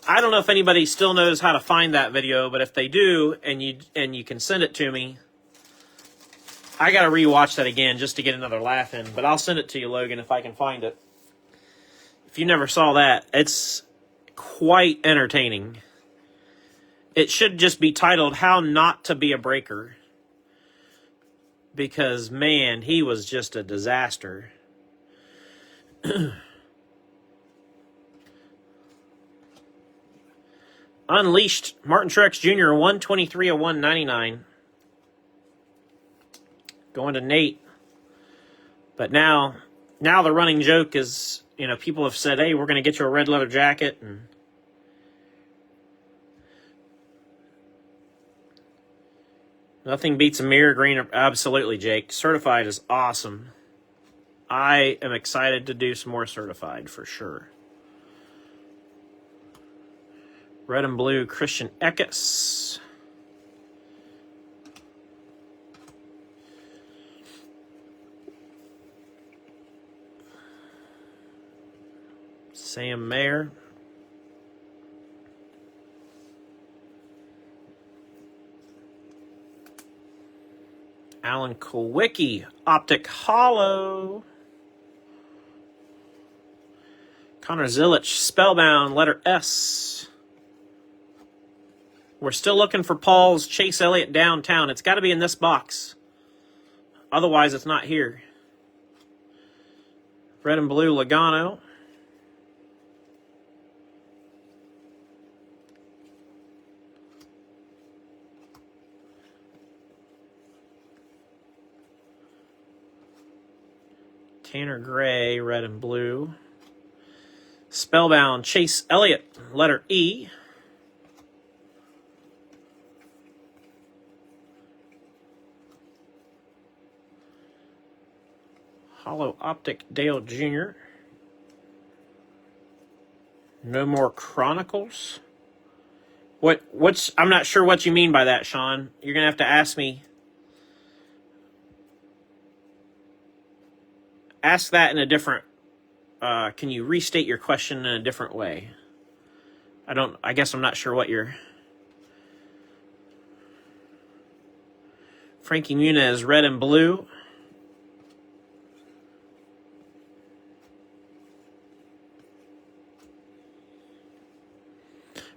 I don't know if anybody still knows how to find that video, but if they do, and you can send it to me, I got to rewatch that again just to get another laugh in. But I'll send it to you, Logan, if I can find it. If you never saw that, it's quite entertaining. It should just be titled, How Not to Be a Breaker. Because, man, he was just a disaster. Unleashed, Martin Truex Jr., 123 of 199. Going to Nate. But now the running joke is, people have said, hey, we're going to get you a red leather jacket. And nothing beats a mirror green. Absolutely, Jake. Certified is awesome. I am excited to do some more certified for sure. Red and blue, Christian Eckes. Sam Mayer. Alan Kulwicki, Optic Hollow. Connor Zilich, Spellbound, letter S. We're still looking for Paul's Chase Elliott Downtown. It's got to be in this box. Otherwise, it's not here. Red and blue, Logano. Tanner Gray, red and blue. Spellbound, Chase Elliott, letter E. Hollow Optic, Dale Jr. No more Chronicles. What's I'm not sure what you mean by that, Sean. You're gonna have to ask me. Ask that in a different. Can you restate your question in a different way? I guess I'm not sure what you're. Frankie Muniz, red and blue.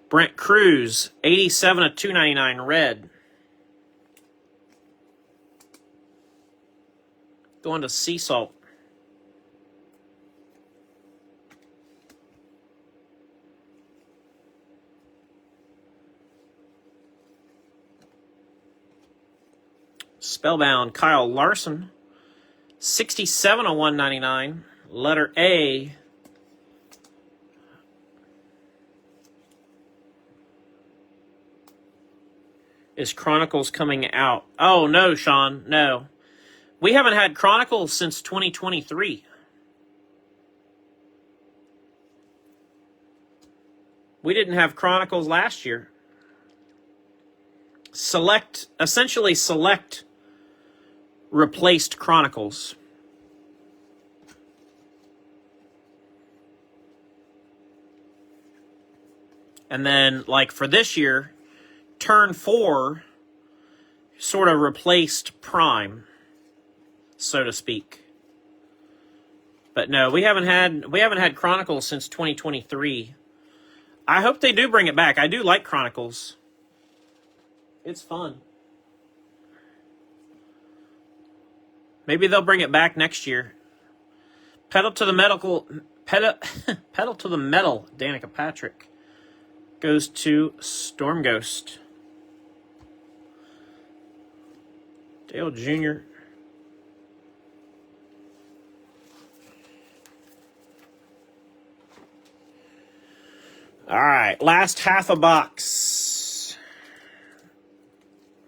Brent Cruz, 87 of 299, red. Going to Sea Salt. Spellbound, Kyle Larson, 67 of 199, letter A. Is Chronicles coming out? Oh, no, Sean, no. We haven't had Chronicles since 2023. We didn't have Chronicles last year. Essentially select replaced Chronicles. And then, like for this year, Turn 4 sort of replaced Prime, so to speak. But no, we haven't had Chronicles since 2023. I hope they do bring it back. I do like Chronicles. It's fun. Maybe they'll bring it back next year. Pedal to the metal, Danica Patrick. Goes to Storm Ghost. Dale Jr. All right, last half a box.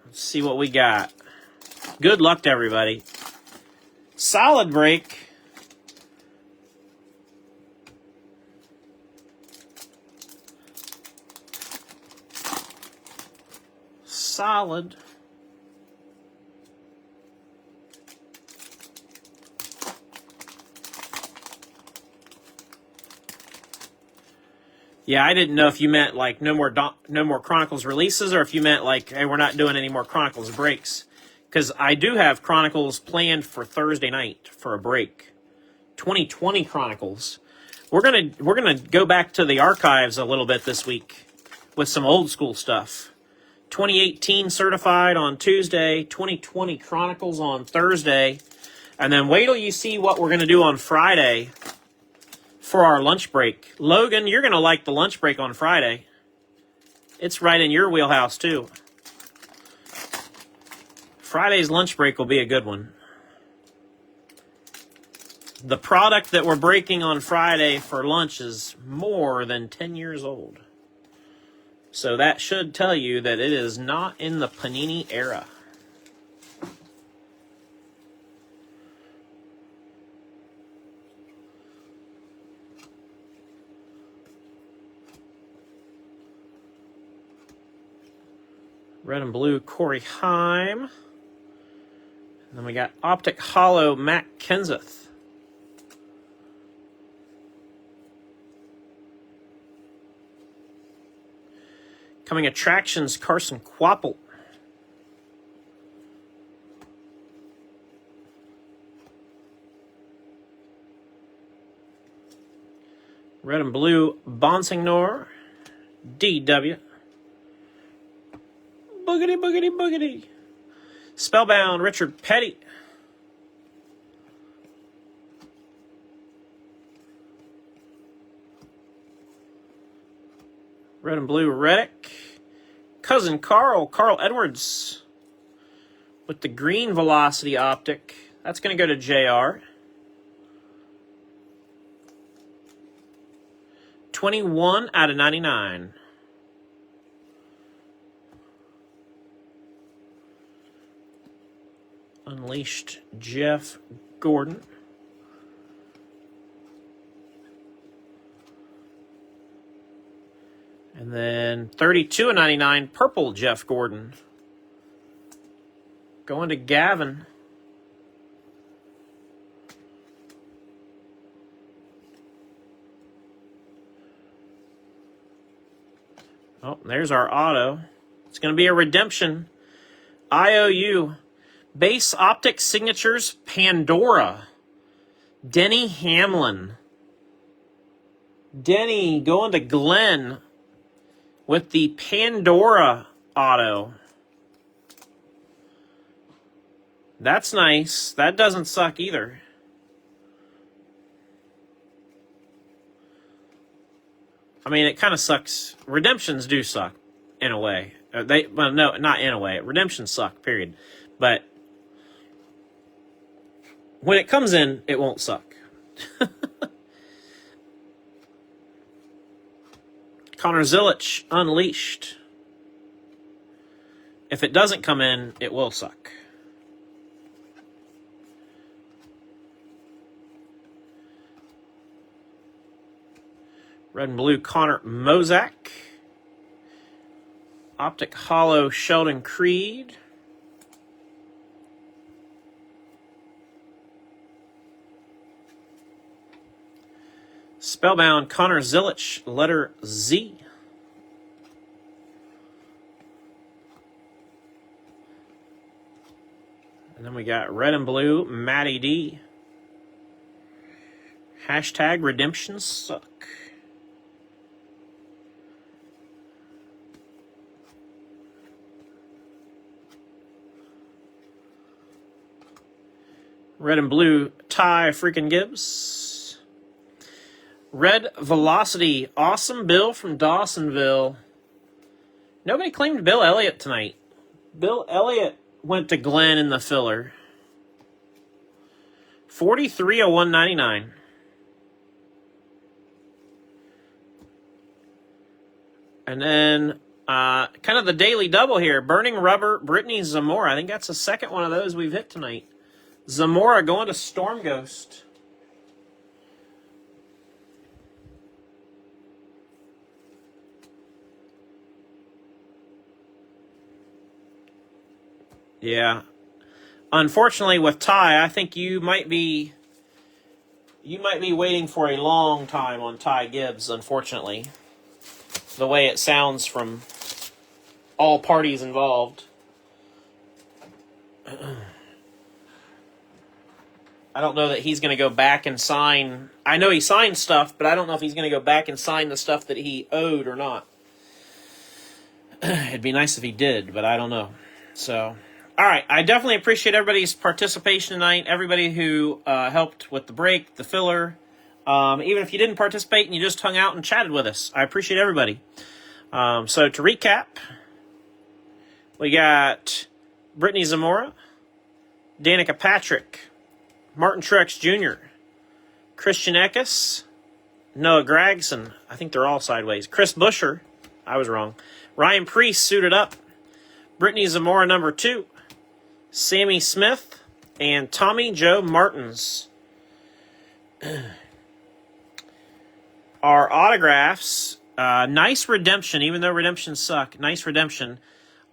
Let's see what we got. Good luck to everybody. Solid break. Solid. Yeah, I didn't know if you meant like no more Chronicles releases, or if you meant like, hey, we're not doing any more Chronicles breaks. Because I do have Chronicles planned for Thursday night for a break. 2020 Chronicles. We're gonna go back to the archives a little bit this week with some old school stuff. 2018 certified on Tuesday, 2020 Chronicles on Thursday, and then wait till you see what we're gonna do on Friday for our lunch break. Logan, you're going to like the lunch break on Friday. It's right in your wheelhouse, too. Friday's lunch break will be a good one. The product that we're breaking on Friday for lunch is more than 10 years old. So that should tell you that it is not in the Panini era. Red and blue, Corey Heim. And then we got Optic Hollow, Matt Kenseth. Coming Attractions, Carson Quapple. Red and blue, Bonsignor, DW. Boogity, boogity, boogity. Spellbound, Richard Petty. Red and blue, Reddick. Cousin Carl Edwards. With the green Velocity Optic. That's going to go to JR. 21 out of 99. Unleashed Jeff Gordon. And then 32 of 99, purple Jeff Gordon. Going to Gavin. Oh, there's our auto. It's going to be a redemption. IOU. Base Optic Signatures Pandora. Denny Hamlin. Denny going to Glenn with the Pandora auto. That's nice. That doesn't suck either. I mean, it kind of sucks. Redemptions do suck, in a way. Well, no, not in a way. Redemptions suck, period. But when it comes in, it won't suck. Connor Zilic, Unleashed. If it doesn't come in, it will suck. Red and blue, Connor Mozak. Optic Hollow, Sheldon Creed. Spellbound, Connor Zilic, letter Z. And then we got red and blue, Matty D. Hashtag redemptions suck. Red and blue, Ty freaking Gibbs. Red Velocity, Awesome Bill from Dawsonville. Nobody claimed Bill Elliott tonight. Bill Elliott went to Glenn in the filler. 43 of 199. And then kind of the daily double here. Burning Rubber, Brittany Zamora. I think that's the second one of those we've hit tonight. Zamora going to Storm Ghost. Yeah. Unfortunately with Ty, I think you might be waiting for a long time on Ty Gibbs, unfortunately. The way it sounds from all parties involved. I don't know that he's going to go back and sign. I know he signed stuff, but I don't know if he's going to go back and sign the stuff that he owed or not. It'd be nice if he did, but I don't know. So, all right. I definitely appreciate everybody's participation tonight. Everybody who helped with the break, the filler. Even if you didn't participate and you just hung out and chatted with us. I appreciate everybody. So to recap, we got Brittany Zamora, Danica Patrick, Martin Truex Jr., Christian Eckes, Noah Gragson. I think they're all sideways. Chris Busher. I was wrong. Ryan Priest suited up. Brittany Zamora number 2. Sammy Smith and Tommy Joe Martins. Our autographs. Nice redemption, even though redemptions suck. Nice redemption.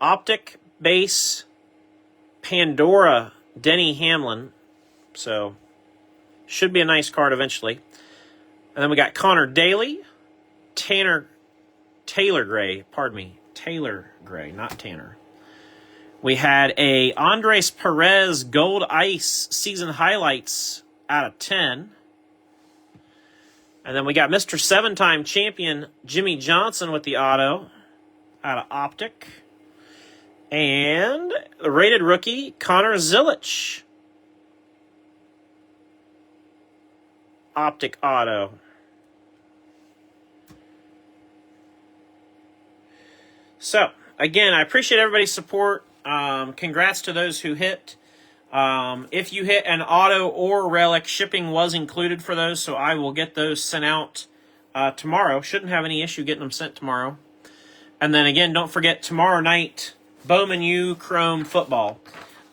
Optic Base Pandora Denny Hamlin. So, should be a nice card eventually. And then we got Connor Daly, Taylor Gray, not Tanner. We had a Andres Perez Gold Ice season highlights out of 10. And then we got Mr. 7-time champion Jimmy Johnson with the auto out of Optic. And the rated rookie Connor Zilic. Optic auto. So, again, I appreciate everybody's support. Congrats to those who hit. If you hit an auto or relic, shipping was included for those, so I will get those sent out tomorrow. Shouldn't have any issue getting them sent tomorrow. And then again, don't forget tomorrow night, Bowman U Chrome football.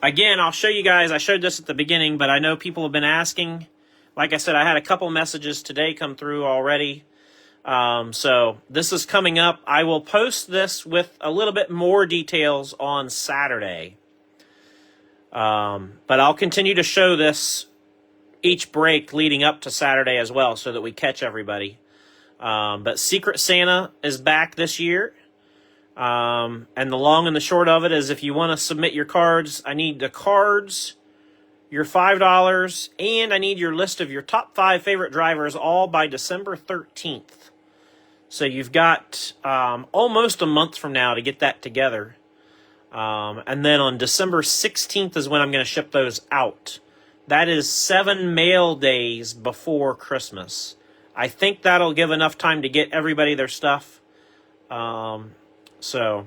Again, I'll show you guys. I showed this at the beginning, but I know people have been asking. Like I said, I had a couple messages today come through already. So this is coming up. I will post this with a little bit more details on Saturday. But I'll continue to show this each break leading up to Saturday as well so that we catch everybody. But Secret Santa is back this year. And the long and the short of it is if you want to submit your cards, I need the cards, your $5, and I need your list of your top 5 favorite drivers all by December 13th. So you've got almost a month from now to get that together. And then on December 16th is when I'm going to ship those out. That is 7 mail days before Christmas. I think that'll give enough time to get everybody their stuff. So,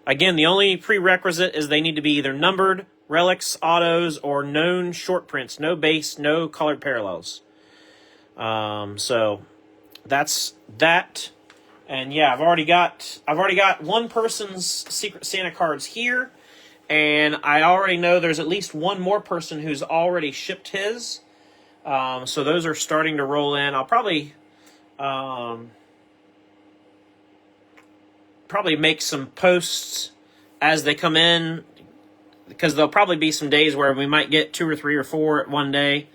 again, the only prerequisite is they need to be either numbered, relics, autos, or known short prints. No base, no colored parallels. So, that's that. And yeah, I've already got one person's Secret Santa cards here. And I already know there's at least one more person who's already shipped his. So those are starting to roll in. I'll probably make some posts as they come in, because there'll probably be some days where we might get 2 or 3 or 4 at one day.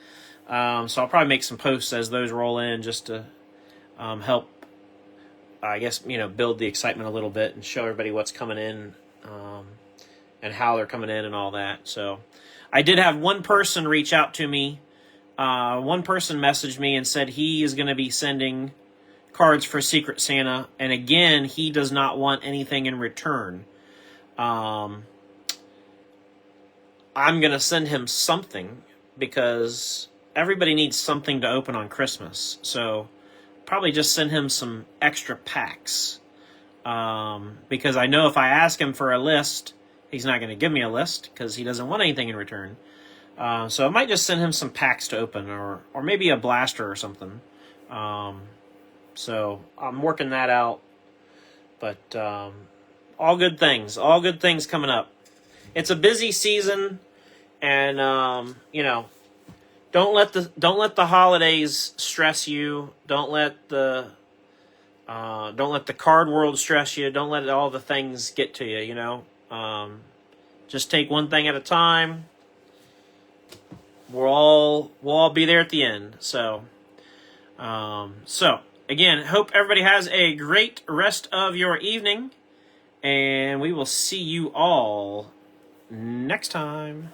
So I'll probably make some posts as those roll in just to help, I guess, build the excitement a little bit and show everybody what's coming in and how they're coming in and all that. So I did have one person reach out to me. One person messaged me and said he is going to be sending cards for Secret Santa, and again, he does not want anything in return. I'm going to send him something because everybody needs something to open on Christmas. So probably just send him some extra packs. Because I know if I ask him for a list, he's not going to give me a list because he doesn't want anything in return. So I might just send him some packs to open, or maybe a blaster or something. So I'm working that out. But all good things coming up. It's a busy season, and don't let the holidays stress you. Don't let the card world stress you. Don't let all the things get to you. Just take one thing at a time. We'll all be there at the end. So again, hope everybody has a great rest of your evening, and we will see you all next time.